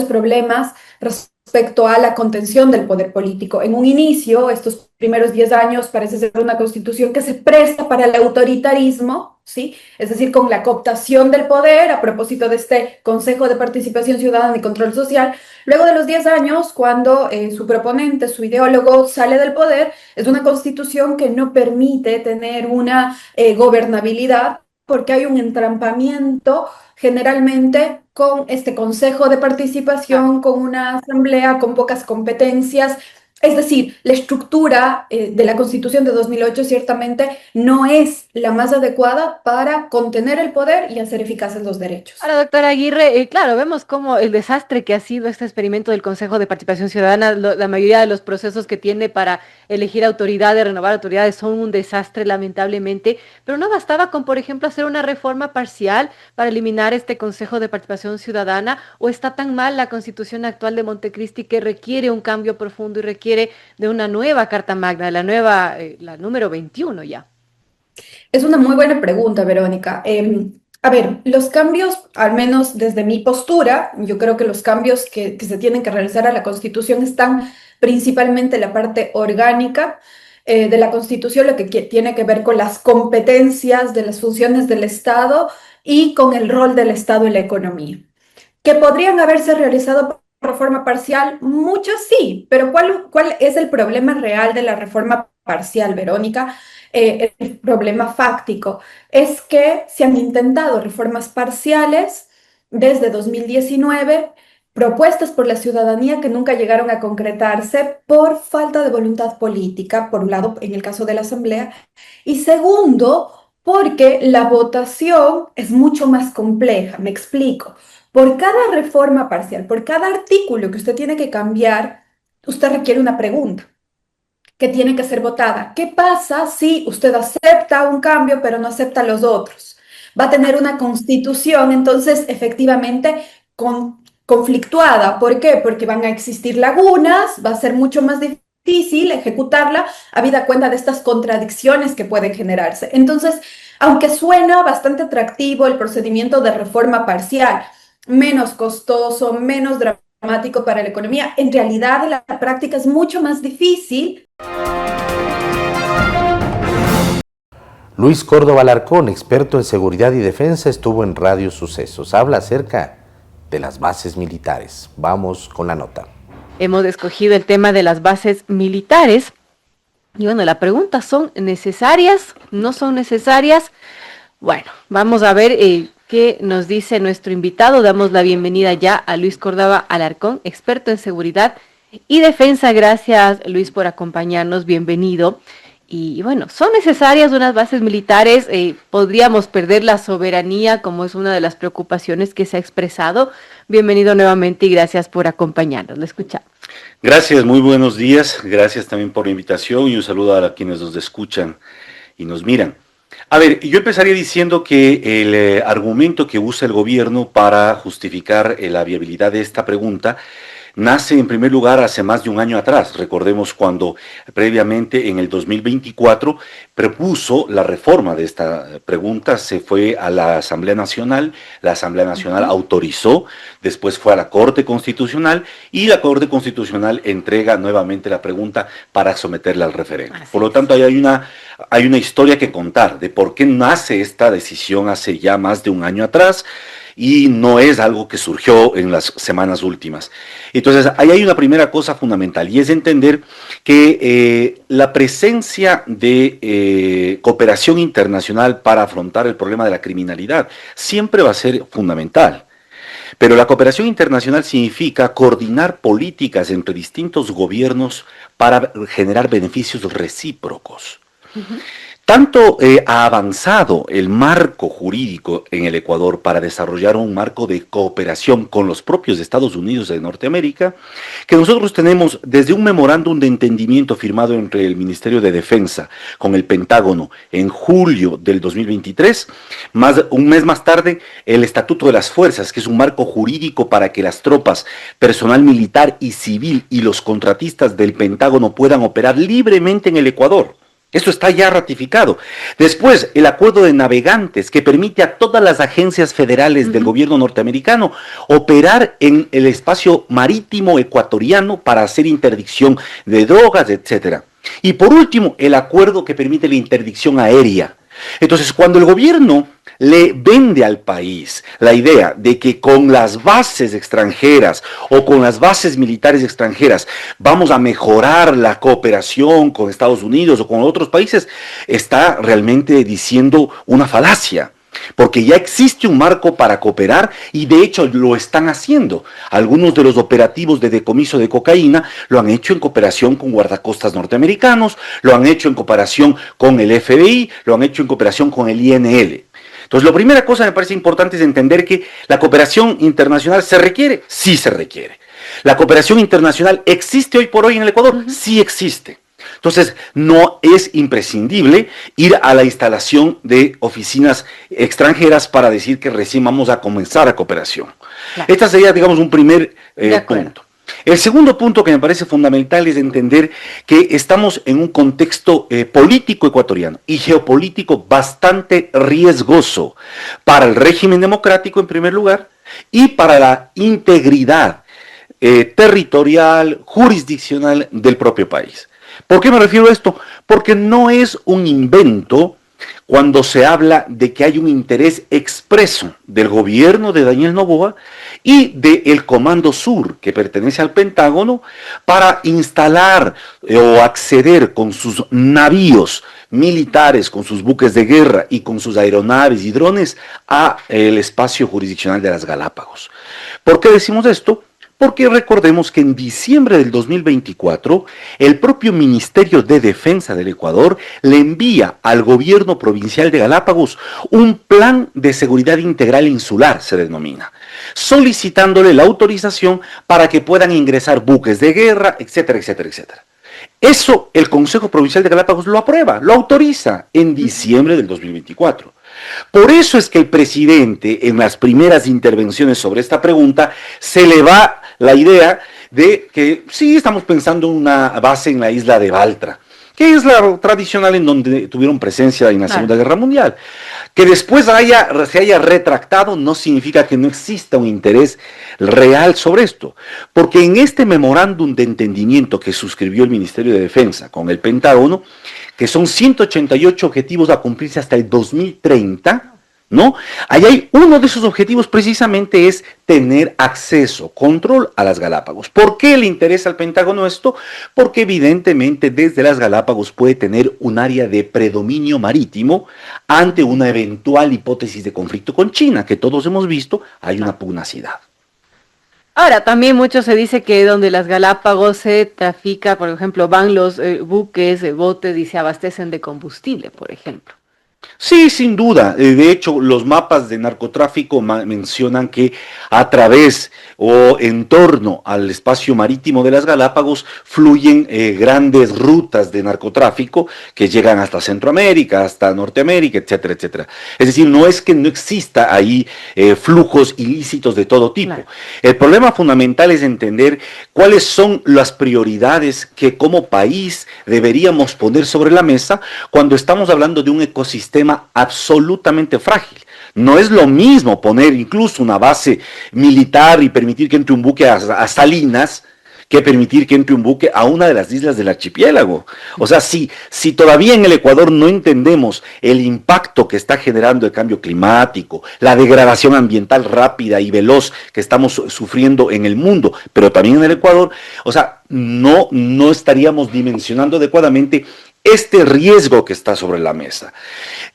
problemas respecto a la contención del poder político. En un inicio, estos primeros 10 años parece ser una constitución que se presta para el autoritarismo, ¿sí? Es decir, con la cooptación del poder a propósito de este Consejo de Participación Ciudadana y Control Social. Luego de los 10 años, cuando su proponente, su ideólogo, sale del poder, es una constitución que no permite tener una gobernabilidad porque hay un entrampamiento generalmente con este Consejo de Participación, con una asamblea con pocas competencias. Es decir, la estructura de la Constitución de 2008 ciertamente no es la más adecuada para contener el poder y hacer eficaces los derechos. Ahora, doctora Aguirre, claro, vemos cómo el desastre que ha sido este experimento del Consejo de Participación Ciudadana, la mayoría de los procesos que tiene para elegir autoridades, renovar autoridades, son un desastre lamentablemente, pero no bastaba con, por ejemplo, hacer una reforma parcial para eliminar este Consejo de Participación Ciudadana, o está tan mal la Constitución actual de Montecristi que requiere un cambio profundo y requiere de una nueva Carta Magna, la nueva, la número 21 ya. Es una muy buena pregunta, Verónica. A ver, los cambios, al menos desde mi postura, yo creo que los cambios que se tienen que realizar a la Constitución están principalmente en la parte orgánica de la Constitución, lo que tiene que ver con las competencias de las funciones del Estado y con el rol del Estado en la economía. ¿Que podrían haberse realizado reforma parcial? Muchos sí, pero ¿cuál es el problema real de la reforma parcial, Verónica? El problema fáctico es que se han intentado reformas parciales desde 2019, propuestas por la ciudadanía que nunca llegaron a concretarse por falta de voluntad política, por un lado, en el caso de la Asamblea, y segundo, porque la votación es mucho más compleja. Me explico. Por cada reforma parcial, por cada artículo que usted tiene que cambiar, usted requiere una pregunta que tiene que ser votada. ¿Qué pasa si usted acepta un cambio pero no acepta los otros? Va a tener una constitución, entonces, efectivamente, conflictuada. ¿Por qué? Porque van a existir lagunas, va a ser mucho más difícil ejecutarla, habida cuenta de estas contradicciones que pueden generarse. Entonces, aunque suena bastante atractivo el procedimiento de reforma parcial, menos costoso, menos dramático para la economía, en realidad en la práctica es mucho más difícil. Luis Córdoba Alarcón, experto en seguridad y defensa, estuvo en Radio Sucesos. Habla acerca de las bases militares. Vamos con la nota. Hemos escogido el tema de las bases militares. Y bueno, la pregunta, ¿son necesarias? ¿No son necesarias? Bueno, vamos a ver qué nos dice nuestro invitado. Damos la bienvenida ya a Luis Córdoba Alarcón, experto en seguridad y defensa. Gracias, Luis, por acompañarnos. Bienvenido. Y bueno, ¿son necesarias unas bases militares? ¿Podríamos perder la soberanía, como es una de las preocupaciones que se ha expresado? Bienvenido nuevamente y gracias por acompañarnos. Lo escuchamos. Gracias, muy buenos días. Gracias también por la invitación y un saludo a quienes nos escuchan y nos miran. A ver, yo empezaría diciendo que el argumento que usa el gobierno para justificar la viabilidad de esta pregunta nace en primer lugar hace más de un año atrás. Recordemos cuando previamente en el 2024 propuso la reforma de esta pregunta, se fue a la Asamblea Nacional autorizó, después fue a la Corte Constitucional y la Corte Constitucional entrega nuevamente la pregunta para someterla al referéndum. Por lo tanto, hay una historia que contar de por qué nace esta decisión hace ya más de un año atrás, y no es algo que surgió en las semanas últimas. Entonces, ahí hay una primera cosa fundamental, y es entender que la presencia de cooperación internacional para afrontar el problema de la criminalidad siempre va a ser fundamental. Pero la cooperación internacional significa coordinar políticas entre distintos gobiernos para generar beneficios recíprocos. Tanto ha avanzado el marco jurídico en el Ecuador para desarrollar un marco de cooperación con los propios Estados Unidos de Norteamérica, que nosotros tenemos desde un memorándum de entendimiento firmado entre el Ministerio de Defensa con el Pentágono en julio del 2023, un mes más tarde el Estatuto de las Fuerzas, que es un marco jurídico para que las tropas, personal militar y civil y los contratistas del Pentágono puedan operar libremente en el Ecuador. Esto está ya ratificado. Después, el acuerdo de navegantes que permite a todas las agencias federales del gobierno norteamericano operar en el espacio marítimo ecuatoriano para hacer interdicción de drogas, etcétera. Y por último, el acuerdo que permite la interdicción aérea. Entonces, cuando el gobierno le vende al país la idea de que con las bases extranjeras o con las bases militares extranjeras vamos a mejorar la cooperación con Estados Unidos o con otros países, está realmente diciendo una falacia. Porque ya existe un marco para cooperar y de hecho lo están haciendo. Algunos de los operativos de decomiso de cocaína lo han hecho en cooperación con guardacostas norteamericanos, lo han hecho en cooperación con el FBI, lo han hecho en cooperación con el INL. Entonces, la primera cosa que me parece importante es entender que la cooperación internacional se requiere, sí se requiere. La cooperación internacional existe hoy por hoy en el Ecuador, sí existe. Entonces, no es imprescindible ir a la instalación de oficinas extranjeras para decir que recién vamos a comenzar a cooperación. Claro. Este sería, digamos, un primer punto. El segundo punto que me parece fundamental es entender que estamos en un contexto político ecuatoriano y geopolítico bastante riesgoso para el régimen democrático en primer lugar y para la integridad territorial, jurisdiccional del propio país. ¿Por qué me refiero a esto? Porque no es un invento cuando se habla de que hay un interés expreso del gobierno de Daniel Noboa y del Comando Sur, que pertenece al Pentágono, para instalar o acceder con sus navíos militares, con sus buques de guerra y con sus aeronaves y drones a el espacio jurisdiccional de las Galápagos. ¿Por qué decimos esto? Porque recordemos que en diciembre del 2024, el propio Ministerio de Defensa del Ecuador le envía al gobierno provincial de Galápagos un plan de seguridad integral insular, se denomina, solicitándole la autorización para que puedan ingresar buques de guerra, etcétera, etcétera, etcétera. Eso el Consejo Provincial de Galápagos lo aprueba, lo autoriza en diciembre del 2024. Por eso es que el presidente, en las primeras intervenciones sobre esta pregunta, se le va la idea de que sí estamos pensando en una base en la isla de Baltra, que es la tradicional en donde tuvieron presencia en la Segunda Guerra Mundial. Que después se haya retractado no significa que no exista un interés real sobre esto, porque en este memorándum de entendimiento que suscribió el Ministerio de Defensa con el Pentágono, que son 188 objetivos a cumplirse hasta el 2030, ¿no? Ahí hay uno de esos objetivos precisamente es tener acceso, control a las Galápagos. ¿Por qué le interesa al Pentágono esto? Porque evidentemente desde las Galápagos puede tener un área de predominio marítimo ante una eventual hipótesis de conflicto con China, que todos hemos visto, hay una pugnacidad. Ahora, también mucho se dice que donde las Galápagos se trafica, por ejemplo, van los buques, botes y se abastecen de combustible, por ejemplo. Sí, sin duda. De hecho, los mapas de narcotráfico mencionan que a través o en torno al espacio marítimo de las Galápagos fluyen grandes rutas de narcotráfico que llegan hasta Centroamérica, hasta Norteamérica, etcétera, etcétera. Es decir, no es que no exista ahí flujos ilícitos de todo tipo. Claro. El problema fundamental es entender cuáles son las prioridades que como país deberíamos poner sobre la mesa cuando estamos hablando de un ecosistema absolutamente frágil. No es lo mismo poner incluso una base militar y permitir que entre un buque a Salinas que permitir que entre un buque a una de las islas del archipiélago. O sea, si todavía en el Ecuador no entendemos el impacto que está generando el cambio climático, la degradación ambiental rápida y veloz que estamos sufriendo en el mundo, pero también en el Ecuador, o sea, no estaríamos dimensionando adecuadamente este riesgo que está sobre la mesa.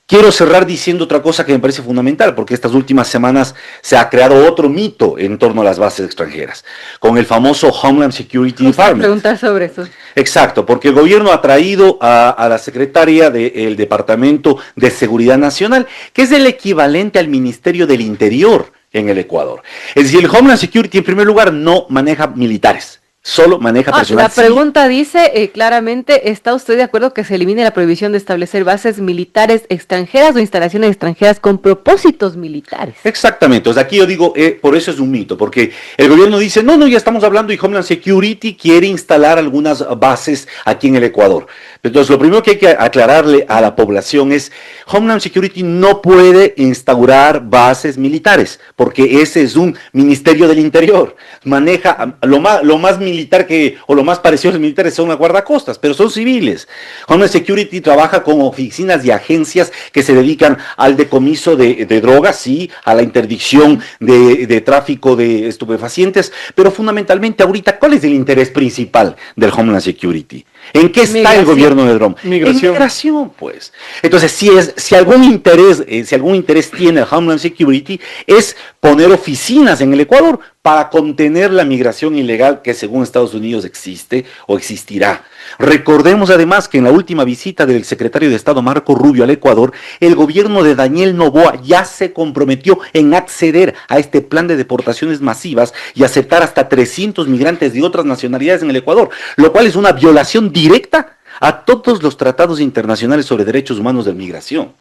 Quiero cerrar diciendo otra cosa que me parece fundamental, porque estas últimas semanas se ha creado otro mito en torno a las bases extranjeras, con el famoso Homeland Security Department. Preguntar sobre eso. Exacto, porque el gobierno ha traído a la secretaria del Departamento de Seguridad Nacional, que es el equivalente al Ministerio del Interior en el Ecuador. Es decir, el Homeland Security en primer lugar no maneja militares. Solo maneja personal. La pregunta dice claramente, ¿está usted de acuerdo que se elimine la prohibición de establecer bases militares extranjeras o instalaciones extranjeras con propósitos militares? Exactamente, o sea, aquí yo digo, por eso es un mito, porque el gobierno dice, no, ya estamos hablando y Homeland Security quiere instalar algunas bases aquí en el Ecuador. Entonces, lo primero que hay que aclararle a la población es, Homeland Security no puede instaurar bases militares, porque ese es un Ministerio del Interior, maneja lo más militar militar o lo más parecido a los militares son las guardacostas, pero son civiles. Homeland Security trabaja con oficinas y agencias que se dedican al decomiso de drogas, sí, a la interdicción de tráfico de estupefacientes, pero fundamentalmente ahorita, ¿cuál es el interés principal del Homeland Security? ¿En qué está el gobierno de Trump? Migración. En migración, pues. Entonces, si algún interés tiene el Homeland Security, es poner oficinas en el Ecuador para contener la migración ilegal que según Estados Unidos existe o existirá. Recordemos además que en la última visita del secretario de Estado Marco Rubio al Ecuador, el gobierno de Daniel Noboa ya se comprometió en acceder a este plan de deportaciones masivas y aceptar hasta 300 migrantes de otras nacionalidades en el Ecuador, lo cual es una violación directa a todos los tratados internacionales sobre derechos humanos de migración.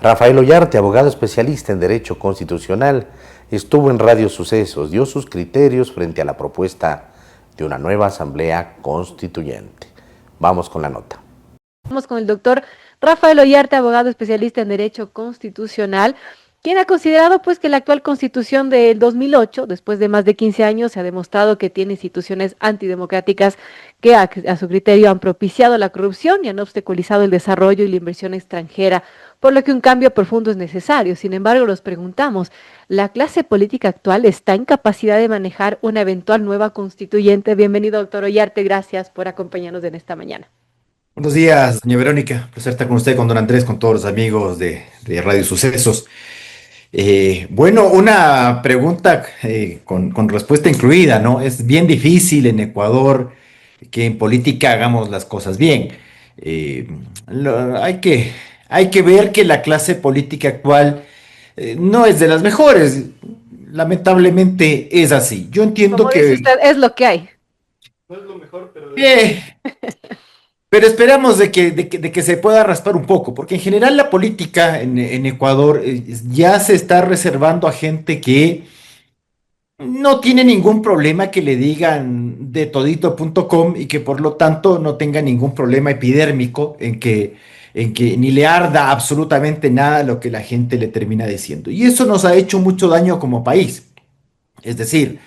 Rafael Ollarte, abogado especialista en Derecho Constitucional, estuvo en Radio Sucesos, dio sus criterios frente a la propuesta de una nueva Asamblea Constituyente. Vamos con la nota. Vamos con el doctor Rafael Ollarte, abogado especialista en Derecho Constitucional, quien ha considerado pues que la actual Constitución del 2008, después de más de 15 años, se ha demostrado que tiene instituciones antidemocráticas que a su criterio han propiciado la corrupción y han obstaculizado el desarrollo y la inversión extranjera, por lo que un cambio profundo es necesario. Sin embargo, nos preguntamos, ¿la clase política actual está en capacidad de manejar una eventual nueva constituyente? Bienvenido, doctor Ollarte, gracias por acompañarnos en esta mañana. Buenos días, doña Verónica. Placer estar con usted, con don Andrés, con todos los amigos de Radio Sucesos. Bueno, una pregunta con respuesta incluida, ¿no? Es bien difícil en Ecuador que en política hagamos las cosas bien. Hay que ver que la clase política actual no es de las mejores. Lamentablemente es así. Yo entiendo Como dice usted, es lo que hay. No es lo mejor, pero... Pero esperamos de que se pueda raspar un poco, porque en general la política en Ecuador ya se está reservando a gente que no tiene ningún problema que le digan de todito.com y que por lo tanto no tenga ningún problema epidérmico en que ni le arda absolutamente nada lo que la gente le termina diciendo. Y eso nos ha hecho mucho daño como país. Es decir,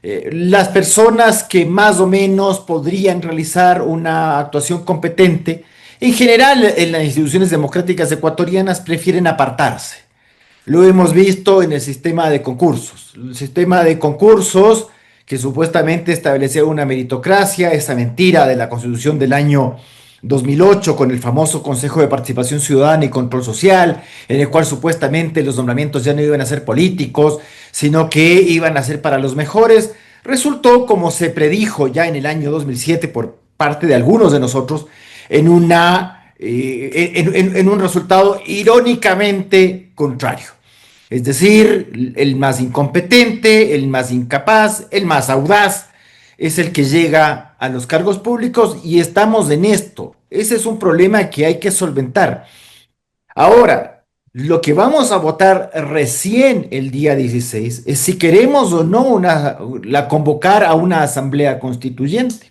las personas que más o menos podrían realizar una actuación competente, en general en las instituciones democráticas ecuatorianas prefieren apartarse. Lo hemos visto en el sistema de concursos. El sistema de concursos que supuestamente establecía una meritocracia, esa mentira de la Constitución del año 2008 con el famoso Consejo de Participación Ciudadana y Control Social, en el cual supuestamente los nombramientos ya no iban a ser políticos, sino que iban a ser para los mejores, resultó, como se predijo ya en el año 2007 por parte de algunos de nosotros, en un resultado irónicamente contrario. Es decir, el más incompetente, el más incapaz, el más audaz, es el que llega a los cargos públicos y estamos en esto. Ese es un problema que hay que solventar. Ahora, lo que vamos a votar recién el día 16 es si queremos o no convocar a una asamblea constituyente.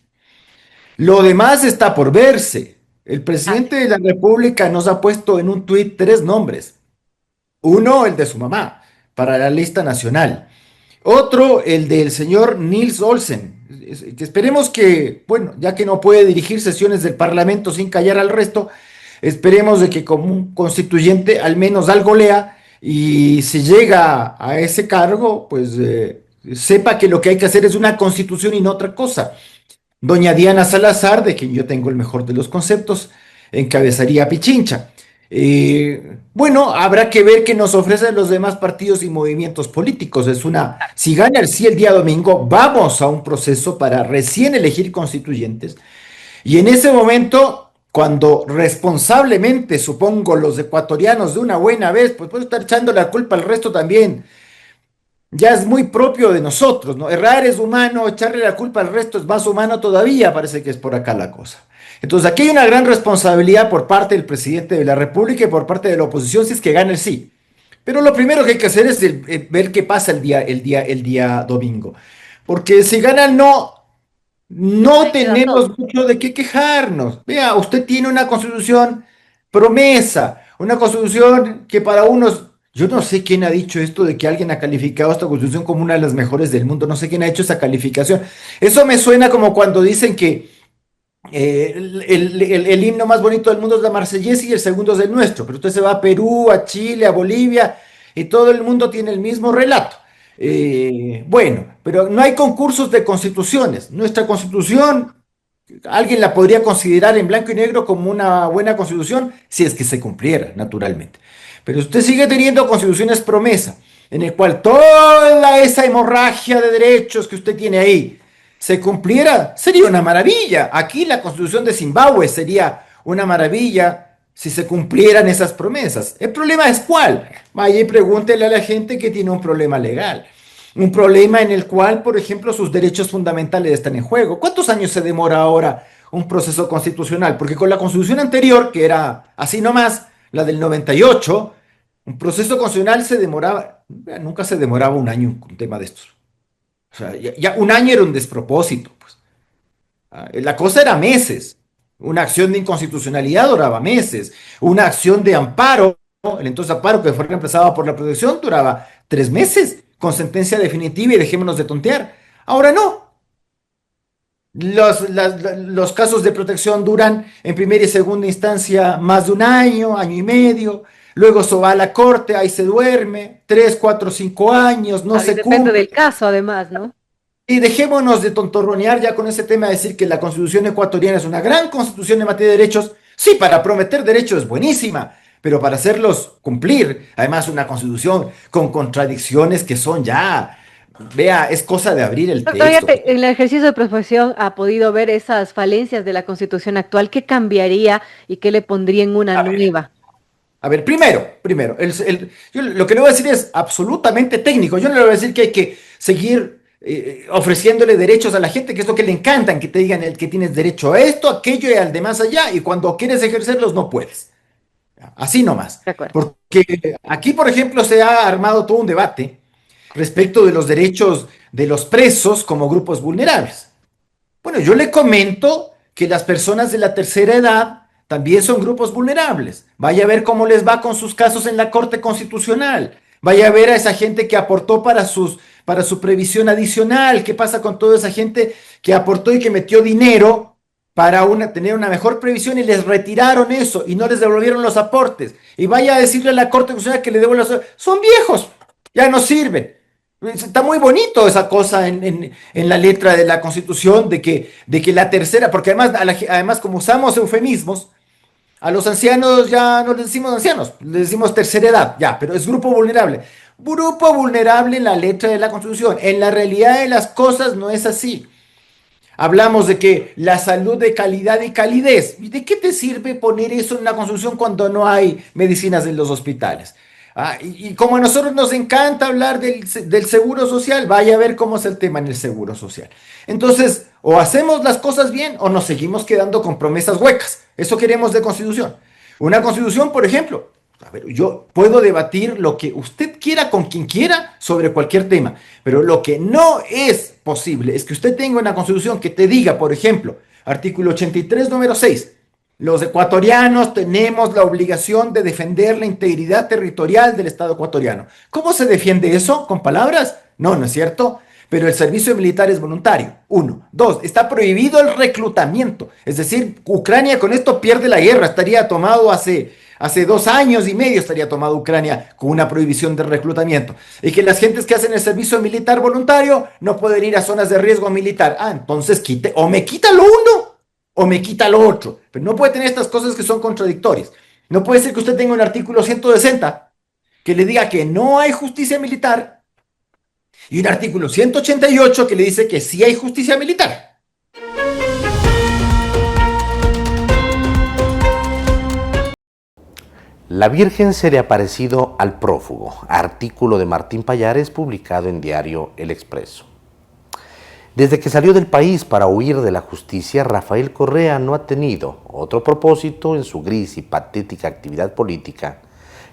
Lo demás está por verse. El presidente de la República nos ha puesto en un tuit 3 nombres. Uno, el de su mamá, para la lista nacional. Otro, el del señor Nils Olsen, que esperemos que, bueno, ya que no puede dirigir sesiones del Parlamento sin callar al resto, esperemos de que como un constituyente al menos algo lea y si llega a ese cargo, pues sepa que lo que hay que hacer es una constitución y no otra cosa. Doña Diana Salazar, de quien yo tengo el mejor de los conceptos, encabezaría Pichincha. Bueno, habrá que ver qué nos ofrecen los demás partidos y movimientos políticos. Si gana el sí el día domingo, vamos a un proceso para recién elegir constituyentes. Y en ese momento, cuando responsablemente, supongo, los ecuatorianos de una buena vez, pues puedo estar echando la culpa al resto también. Ya es muy propio de nosotros, ¿no? Errar es humano, echarle la culpa al resto es más humano todavía, parece que es por acá la cosa. Entonces aquí hay una gran responsabilidad por parte del presidente de la República y por parte de la oposición si es que gana el sí. Pero lo primero que hay que hacer es ver qué pasa el día domingo. Porque si gana el no tenemos mucho de qué quejarnos. Vea, usted tiene una constitución promesa, una constitución que para unos Yo no sé quién ha dicho esto de que alguien ha calificado esta constitución como una de las mejores del mundo. No sé quién ha hecho esa calificación. Eso me suena como cuando dicen que el himno más bonito del mundo es la Marsellesa y el segundo es el nuestro. Pero usted se va a Perú, a Chile, a Bolivia y todo el mundo tiene el mismo relato. Bueno, pero no hay concursos de constituciones. Nuestra constitución, alguien la podría considerar en blanco y negro como una buena constitución si es que se cumpliera, naturalmente. Pero usted sigue teniendo constituciones promesa, en el cual toda esa hemorragia de derechos que usted tiene ahí se cumpliera, sería una maravilla. Aquí la constitución de Zimbabue sería una maravilla si se cumplieran esas promesas. El problema es cuál. Vaya y pregúntele a la gente que tiene un problema legal. Un problema en el cual, por ejemplo, sus derechos fundamentales están en juego. ¿Cuántos años se demora ahora un proceso constitucional? Porque con la constitución anterior, que era así nomás, la del 98, un proceso constitucional se demoraba, nunca se demoraba un año con un tema de estos. O sea, ya un año era un despropósito, pues. La cosa era meses. Una acción de inconstitucionalidad duraba meses. Una acción de amparo, el entonces amparo que fue reemplazado por la protección, duraba 3 meses con sentencia definitiva y dejémonos de tontear. Ahora no. Los casos de protección duran en primera y segunda instancia más de un año, año y medio. Luego se va a la corte, ahí se duerme, 3, 4, 5 años, no se cumple. Depende del caso, además, ¿no? Y dejémonos de tontorronear ya con ese tema de decir que la constitución ecuatoriana es una gran constitución en materia de derechos. Sí, para prometer derechos es buenísima, pero para hacerlos cumplir, además una constitución con contradicciones que son ya, vea, es cosa de abrir el texto. En el ejercicio de profesión ha podido ver esas falencias de la constitución actual. ¿Qué cambiaría y qué le pondría en una nueva? A ver, primero, yo lo que le voy a decir es absolutamente técnico. Yo no le voy a decir que hay que seguir ofreciéndole derechos a la gente, que es lo que le encantan, que te digan que tienes derecho a esto, aquello y al de más allá, y cuando quieres ejercerlos no puedes. Así nomás. Porque aquí, por ejemplo, se ha armado todo un debate respecto de los derechos de los presos como grupos vulnerables. Bueno, yo le comento que las personas de la tercera edad también son grupos vulnerables. Vaya a ver cómo les va con sus casos en la Corte Constitucional. Vaya a ver a esa gente que aportó para su previsión adicional. ¿Qué pasa con toda esa gente que aportó y que metió dinero para tener una mejor previsión y les retiraron eso y no les devolvieron los aportes? Y vaya a decirle a la Corte Constitucional que le devuelvan los aportes. Son viejos, ya no sirven. Está muy bonito esa cosa en la letra de la Constitución de que la tercera, porque además como usamos eufemismos, a los ancianos ya no les decimos ancianos, les decimos tercera edad, ya, pero es grupo vulnerable. Grupo vulnerable en la letra de la Constitución. En la realidad de las cosas no es así. Hablamos de que la salud de calidad y calidez. ¿Y de qué te sirve poner eso en la Constitución cuando no hay medicinas en los hospitales? Y como a nosotros nos encanta hablar del seguro social, vaya a ver cómo es el tema en el seguro social. Entonces, o hacemos las cosas bien o nos seguimos quedando con promesas huecas. Eso queremos de constitución. Una constitución, por ejemplo, a ver, yo puedo debatir lo que usted quiera con quien quiera sobre cualquier tema, pero lo que no es posible es que usted tenga una constitución que te diga, por ejemplo, artículo 83, número 6, los ecuatorianos tenemos la obligación de defender la integridad territorial del Estado ecuatoriano. ¿Cómo se defiende eso? ¿Con palabras? No, no es cierto. Pero el servicio militar es voluntario. 1. 2. Está prohibido el reclutamiento. Es decir, Ucrania con esto pierde la guerra. Estaría tomado hace 2 años y medio, estaría tomado Ucrania con una prohibición de reclutamiento. Y que las gentes que hacen el servicio militar voluntario no pueden ir a zonas de riesgo militar. Entonces o me quita lo uno o me quita lo otro. Pero no puede tener estas cosas que son contradictorias. No puede ser que usted tenga un artículo 160 que le diga que no hay justicia militar y un artículo 188 que le dice que sí hay justicia militar. La Virgen se le ha aparecido al prófugo, artículo de Martín Pallares publicado en diario El Expreso. Desde que salió del país para huir de la justicia, Rafael Correa no ha tenido otro propósito en su gris y patética actividad política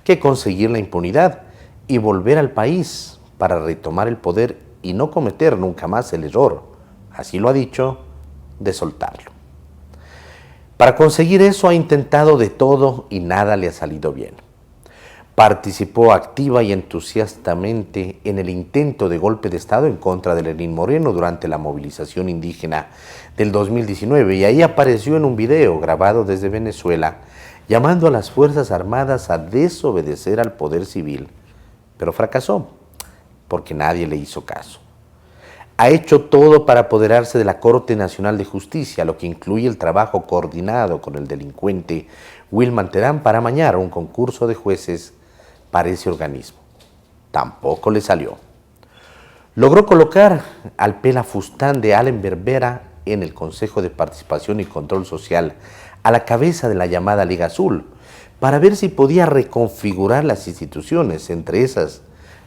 que conseguir la impunidad y volver al país para retomar el poder y no cometer nunca más el error, así lo ha dicho, de soltarlo. Para conseguir eso ha intentado de todo y nada le ha salido bien. participó activa y entusiastamente en el intento de golpe de Estado en contra de Lenín Moreno durante la movilización indígena del 2019 y ahí apareció en un video grabado desde Venezuela llamando a las Fuerzas Armadas a desobedecer al poder civil, pero fracasó porque nadie le hizo caso. Ha hecho todo para apoderarse de la Corte Nacional de Justicia, lo que incluye el trabajo coordinado con el delincuente Wilman Terán para amañar un concurso de jueces para ese organismo. Tampoco le salió. Logró colocar al pelafustán de Allen Berbera en el Consejo de Participación y Control Social a la cabeza de la llamada Liga Azul para ver si podía reconfigurar las instituciones, entre esas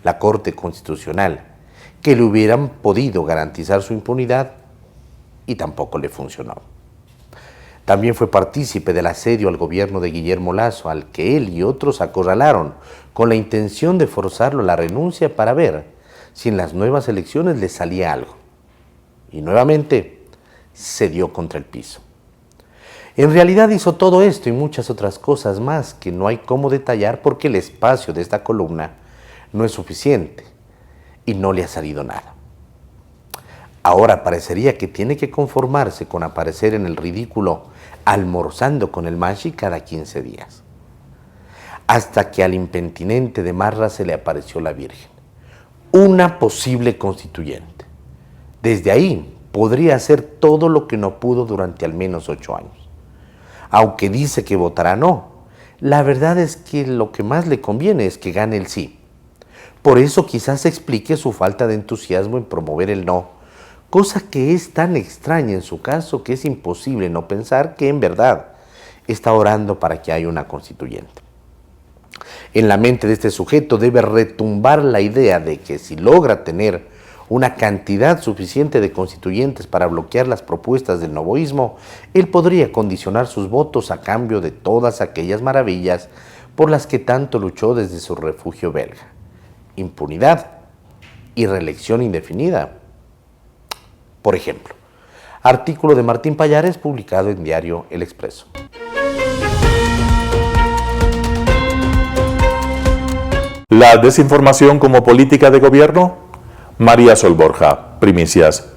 la Corte Constitucional, que le hubieran podido garantizar su impunidad, y tampoco le funcionó. También fue partícipe del asedio al gobierno de Guillermo Lasso, al que él y otros acorralaron con la intención de forzarlo a la renuncia para ver si en las nuevas elecciones le salía algo. Y nuevamente se dio contra el piso. En realidad hizo todo esto y muchas otras cosas más que no hay cómo detallar porque el espacio de esta columna no es suficiente y no le ha salido nada. Ahora parecería que tiene que conformarse con aparecer en el ridículo almorzando con el Mashi cada 15 días. Hasta que al impentinente de Marra se le apareció la Virgen, una posible constituyente. Desde ahí podría hacer todo lo que no pudo durante al menos 8 años. Aunque dice que votará no, la verdad es que lo que más le conviene es que gane el sí. Por eso quizás explique su falta de entusiasmo en promover el no, cosa que es tan extraña en su caso que es imposible no pensar que en verdad está orando para que haya una constituyente. En la mente de este sujeto debe retumbar la idea de que si logra tener una cantidad suficiente de constituyentes para bloquear las propuestas del novoísmo, él podría condicionar sus votos a cambio de todas aquellas maravillas por las que tanto luchó desde su refugio belga: impunidad y reelección indefinida. Por ejemplo, artículo de Martín Pallares publicado en diario El Expreso. La desinformación como política de gobierno. María Sol Borja, primicias.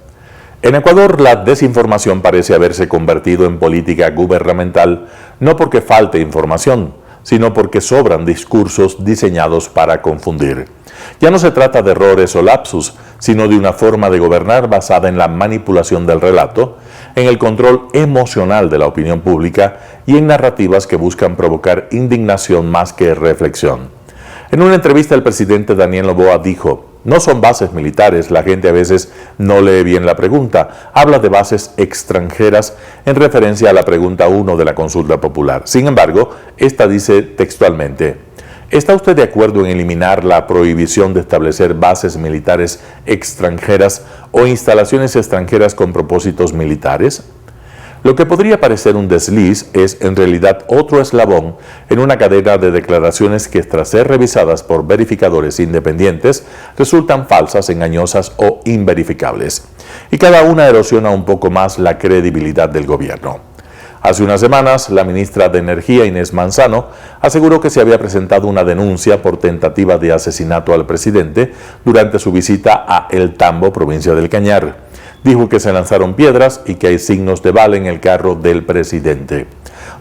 En Ecuador, la desinformación parece haberse convertido en política gubernamental, no porque falte información, sino porque sobran discursos diseñados para confundir. Ya no se trata de errores o lapsus, sino de una forma de gobernar basada en la manipulación del relato, en el control emocional de la opinión pública y en narrativas que buscan provocar indignación más que reflexión. En una entrevista, el presidente Daniel Noboa dijo: no son bases militares, la gente a veces no lee bien la pregunta, habla de bases extranjeras en referencia a la pregunta 1 de la consulta popular. Sin embargo, esta dice textualmente: ¿está usted de acuerdo en eliminar la prohibición de establecer bases militares extranjeras o instalaciones extranjeras con propósitos militares? Lo que podría parecer un desliz es en realidad otro eslabón en una cadena de declaraciones que, tras ser revisadas por verificadores independientes, resultan falsas, engañosas o inverificables. Y cada una erosiona un poco más la credibilidad del gobierno. Hace unas semanas, la ministra de Energía, Inés Manzano, aseguró que se había presentado una denuncia por tentativa de asesinato al presidente durante su visita a El Tambo, provincia del Cañar. Dijo que se lanzaron piedras y que hay signos de bala en el carro del presidente.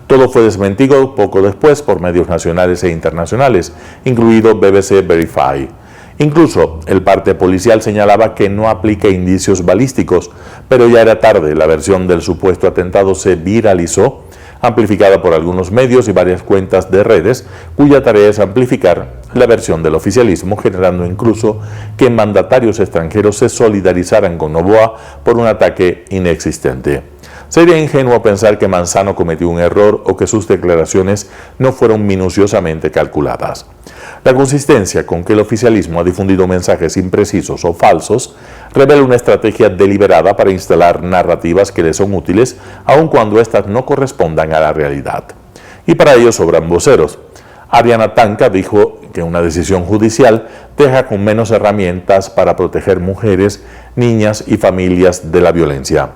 Todo fue desmentido poco después por medios nacionales e internacionales, incluido BBC Verify. Incluso el parte policial señalaba que no aplica indicios balísticos, pero ya era tarde. La versión del supuesto atentado se viralizó, amplificada por algunos medios y varias cuentas de redes, cuya tarea es amplificar la versión del oficialismo, generando incluso que mandatarios extranjeros se solidarizaran con Noboa por un ataque inexistente. Sería ingenuo pensar que Manzano cometió un error o que sus declaraciones no fueron minuciosamente calculadas. La consistencia con que el oficialismo ha difundido mensajes imprecisos o falsos revela una estrategia deliberada para instalar narrativas que le son útiles, aun cuando éstas no correspondan a la realidad. Y para ello sobran voceros. Ariana Tanca dijo que una decisión judicial deja con menos herramientas para proteger mujeres, niñas y familias de la violencia.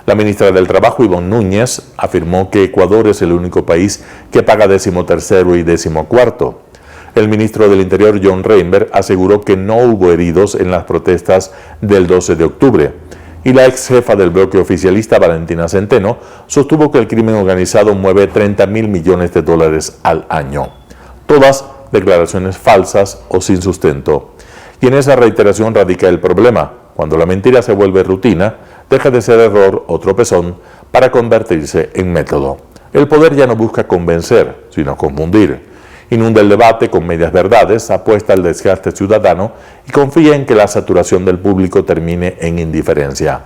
La ministra del Trabajo, Ivonne Núñez, afirmó que Ecuador es el único país que paga 13º y 14º. El ministro del Interior, John Reinberg, aseguró que no hubo heridos en las protestas del 12 de octubre. Y la ex jefa del bloque oficialista, Valentina Centeno, sostuvo que el crimen organizado mueve 30.000 millones de dólares al año. Todas declaraciones falsas o sin sustento. Y en esa reiteración radica el problema. Cuando la mentira se vuelve rutina, deja de ser error o tropezón para convertirse en método. El poder ya no busca convencer, sino confundir. Inunda el debate con medias verdades, apuesta al desgaste ciudadano y confía en que la saturación del público termine en indiferencia.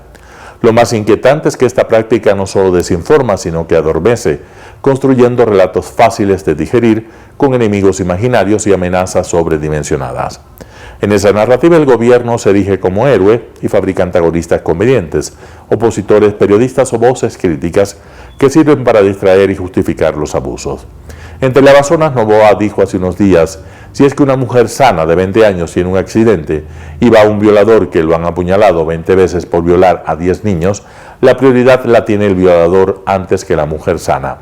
Lo más inquietante es que esta práctica no solo desinforma, sino que adormece, construyendo relatos fáciles de digerir con enemigos imaginarios y amenazas sobredimensionadas. En esa narrativa el gobierno se erige como héroe y fabrica antagonistas convenientes, opositores, periodistas o voces críticas que sirven para distraer y justificar los abusos. En Teleamazonas, Noboa dijo hace unos días, si es que una mujer sana de 20 años tiene un accidente y va a un violador que lo han apuñalado 20 veces por violar a 10 niños, la prioridad la tiene el violador antes que la mujer sana.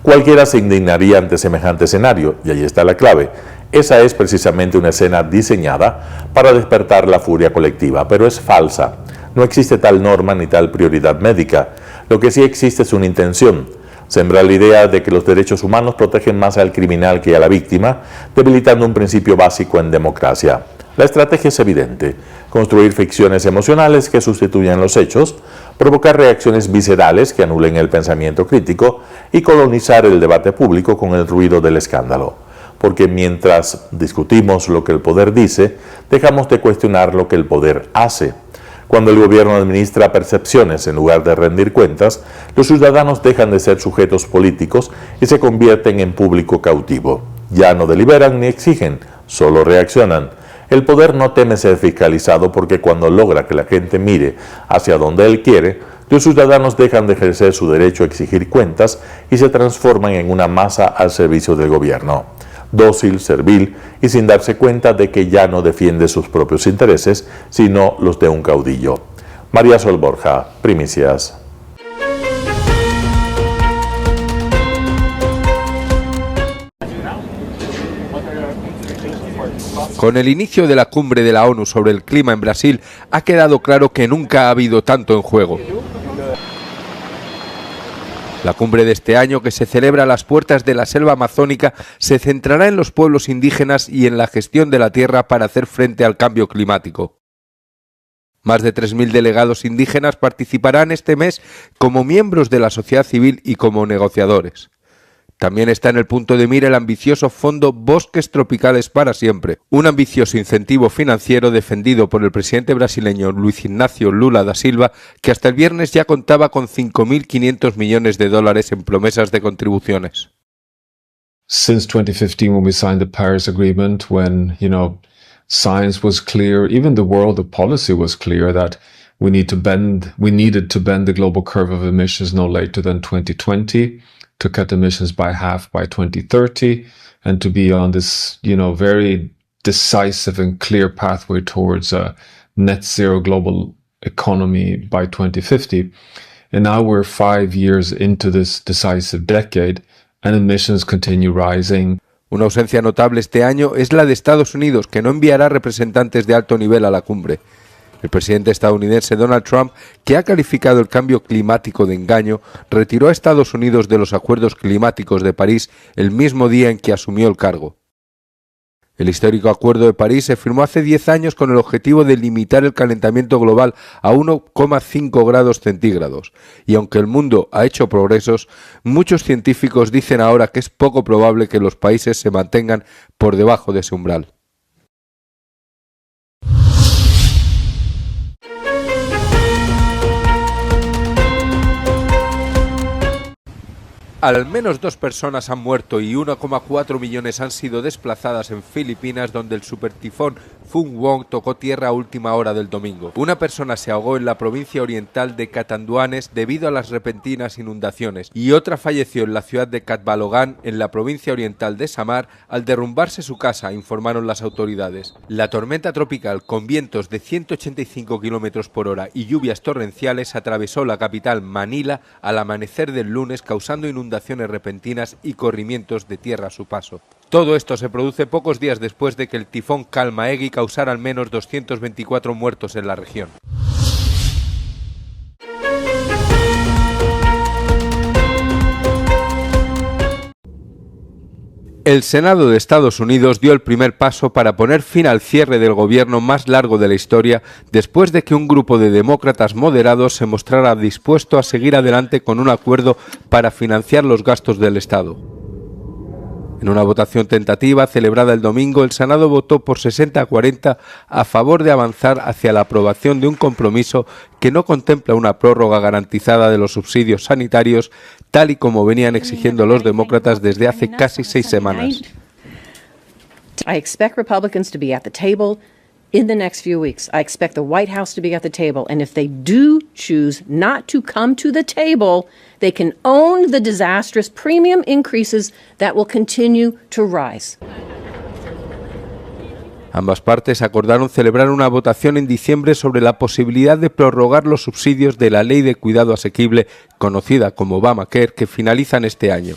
Cualquiera se indignaría ante semejante escenario, y ahí está la clave. Esa es precisamente una escena diseñada para despertar la furia colectiva, pero es falsa. No existe tal norma ni tal prioridad médica. Lo que sí existe es una intención. Sembrar la idea de que los derechos humanos protegen más al criminal que a la víctima, debilitando un principio básico en democracia. La estrategia es evidente: construir ficciones emocionales que sustituyan los hechos, provocar reacciones viscerales que anulen el pensamiento crítico y colonizar el debate público con el ruido del escándalo. Porque mientras discutimos lo que el poder dice, dejamos de cuestionar lo que el poder hace. Cuando el gobierno administra percepciones en lugar de rendir cuentas, los ciudadanos dejan de ser sujetos políticos y se convierten en público cautivo. Ya no deliberan ni exigen, solo reaccionan. El poder no teme ser fiscalizado porque cuando logra que la gente mire hacia donde él quiere, los ciudadanos dejan de ejercer su derecho a exigir cuentas y se transforman en una masa al servicio del gobierno. Dócil, servil y sin darse cuenta de que ya no defiende sus propios intereses, sino los de un caudillo. María Sol Borja, Primicias. Con el inicio de la cumbre de la ONU sobre el clima en Brasil, ha quedado claro que nunca ha habido tanto en juego. La cumbre de este año, que se celebra a las puertas de la selva amazónica, se centrará en los pueblos indígenas y en la gestión de la tierra para hacer frente al cambio climático. Más de 3.000 delegados indígenas participarán este mes como miembros de la sociedad civil y como negociadores. También está en el punto de mira el ambicioso Fondo Bosques Tropicales para Siempre, un ambicioso incentivo financiero defendido por el presidente brasileño Luiz Inácio Lula da Silva, que hasta el viernes ya contaba con 5.500 millones de dólares en promesas de contribuciones. Since 2015, when we signed the Paris Agreement, when, science was clear, even the world of policy was clear that we needed to bend the global curve of emissions no later than 2020. To cut emissions by half by 2030 and to be on this, very decisive and clear pathway towards a net zero global economy by 2050. And now we're 5 years into this decisive decade and emissions continue rising. Una ausencia notable este año es la de Estados Unidos, que no enviará representantes de alto nivel a la cumbre. El presidente estadounidense Donald Trump, que ha calificado el cambio climático de engaño, retiró a Estados Unidos de los acuerdos climáticos de París el mismo día en que asumió el cargo. El histórico Acuerdo de París se firmó hace 10 años con el objetivo de limitar el calentamiento global a 1,5 grados centígrados. Y aunque el mundo ha hecho progresos, muchos científicos dicen ahora que es poco probable que los países se mantengan por debajo de ese umbral. Al menos 2 personas han muerto y 1,4 millones han sido desplazadas en Filipinas, donde el supertifón Phung Wong tocó tierra a última hora del domingo. Una persona se ahogó en la provincia oriental de Catanduanes debido a las repentinas inundaciones y otra falleció en la ciudad de Catbalogan, en la provincia oriental de Samar, al derrumbarse su casa, informaron las autoridades. La tormenta tropical, con vientos de 185 km por hora y lluvias torrenciales, atravesó la capital Manila al amanecer del lunes, causando inundaciones repentinas y corrimientos de tierra a su paso. Todo esto se produce pocos días después de que el tifón Kalmaegi causara al menos 224 muertos en la región. El Senado de Estados Unidos dio el primer paso para poner fin al cierre del gobierno más largo de la historia después de que un grupo de demócratas moderados se mostrara dispuesto a seguir adelante con un acuerdo para financiar los gastos del Estado. En una votación tentativa celebrada el domingo, el Senado votó por 60-40 a favor de avanzar hacia la aprobación de un compromiso que no contempla una prórroga garantizada de los subsidios sanitarios, tal y como venían exigiendo los demócratas desde hace casi 6 semanas. I expect Republicans to be at the table in the next few weeks. I expect the White House to be at the table. And if they do choose not to come to the table, they can own the disastrous premium increases that will continue to rise. Ambas partes acordaron celebrar una votación en diciembre sobre la posibilidad de prorrogar los subsidios de la Ley de Cuidado Asequible, conocida como Obamacare, que finalizan este año.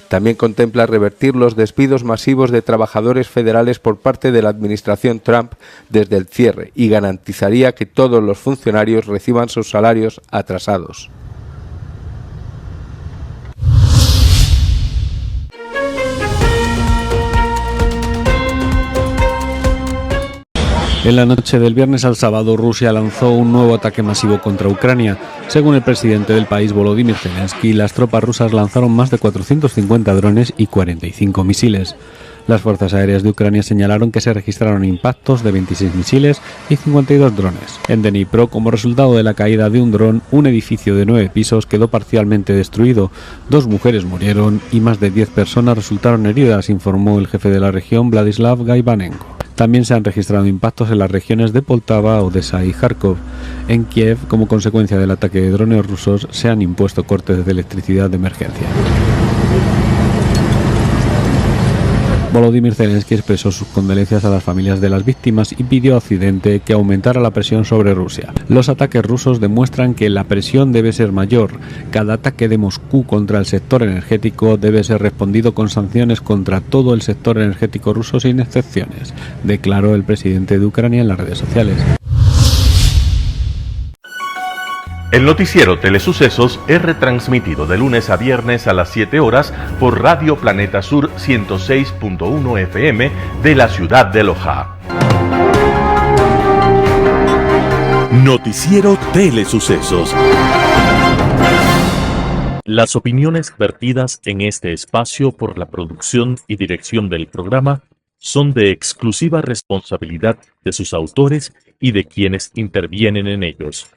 También contempla revertir los despidos masivos de trabajadores federales por parte de la administración Trump desde el cierre y garantizaría que todos los funcionarios reciban sus salarios atrasados. En la noche del viernes al sábado, Rusia lanzó un nuevo ataque masivo contra Ucrania. Según el presidente del país, Volodymyr Zelensky, las tropas rusas lanzaron más de 450 drones y 45 misiles. Las fuerzas aéreas de Ucrania señalaron que se registraron impactos de 26 misiles y 52 drones. En Dnipro, como resultado de la caída de un dron, un edificio de 9 pisos quedó parcialmente destruido. 2 mujeres murieron y más de 10 personas resultaron heridas, informó el jefe de la región, Vladislav Gaibanenko. También se han registrado impactos en las regiones de Poltava, Odessa y Kharkov. En Kiev, como consecuencia del ataque de drones rusos, se han impuesto cortes de electricidad de emergencia. Volodymyr Zelensky expresó sus condolencias a las familias de las víctimas y pidió a Occidente que aumentara la presión sobre Rusia. Los ataques rusos demuestran que la presión debe ser mayor. Cada ataque de Moscú contra el sector energético debe ser respondido con sanciones contra todo el sector energético ruso sin excepciones, declaró el presidente de Ucrania en las redes sociales. El noticiero Telesucesos es retransmitido de lunes a viernes a las 7 horas por Radio Planeta Sur 106.1 FM de la ciudad de Loja. Noticiero Telesucesos. Las opiniones vertidas en este espacio por la producción y dirección del programa son de exclusiva responsabilidad de sus autores y de quienes intervienen en ellos.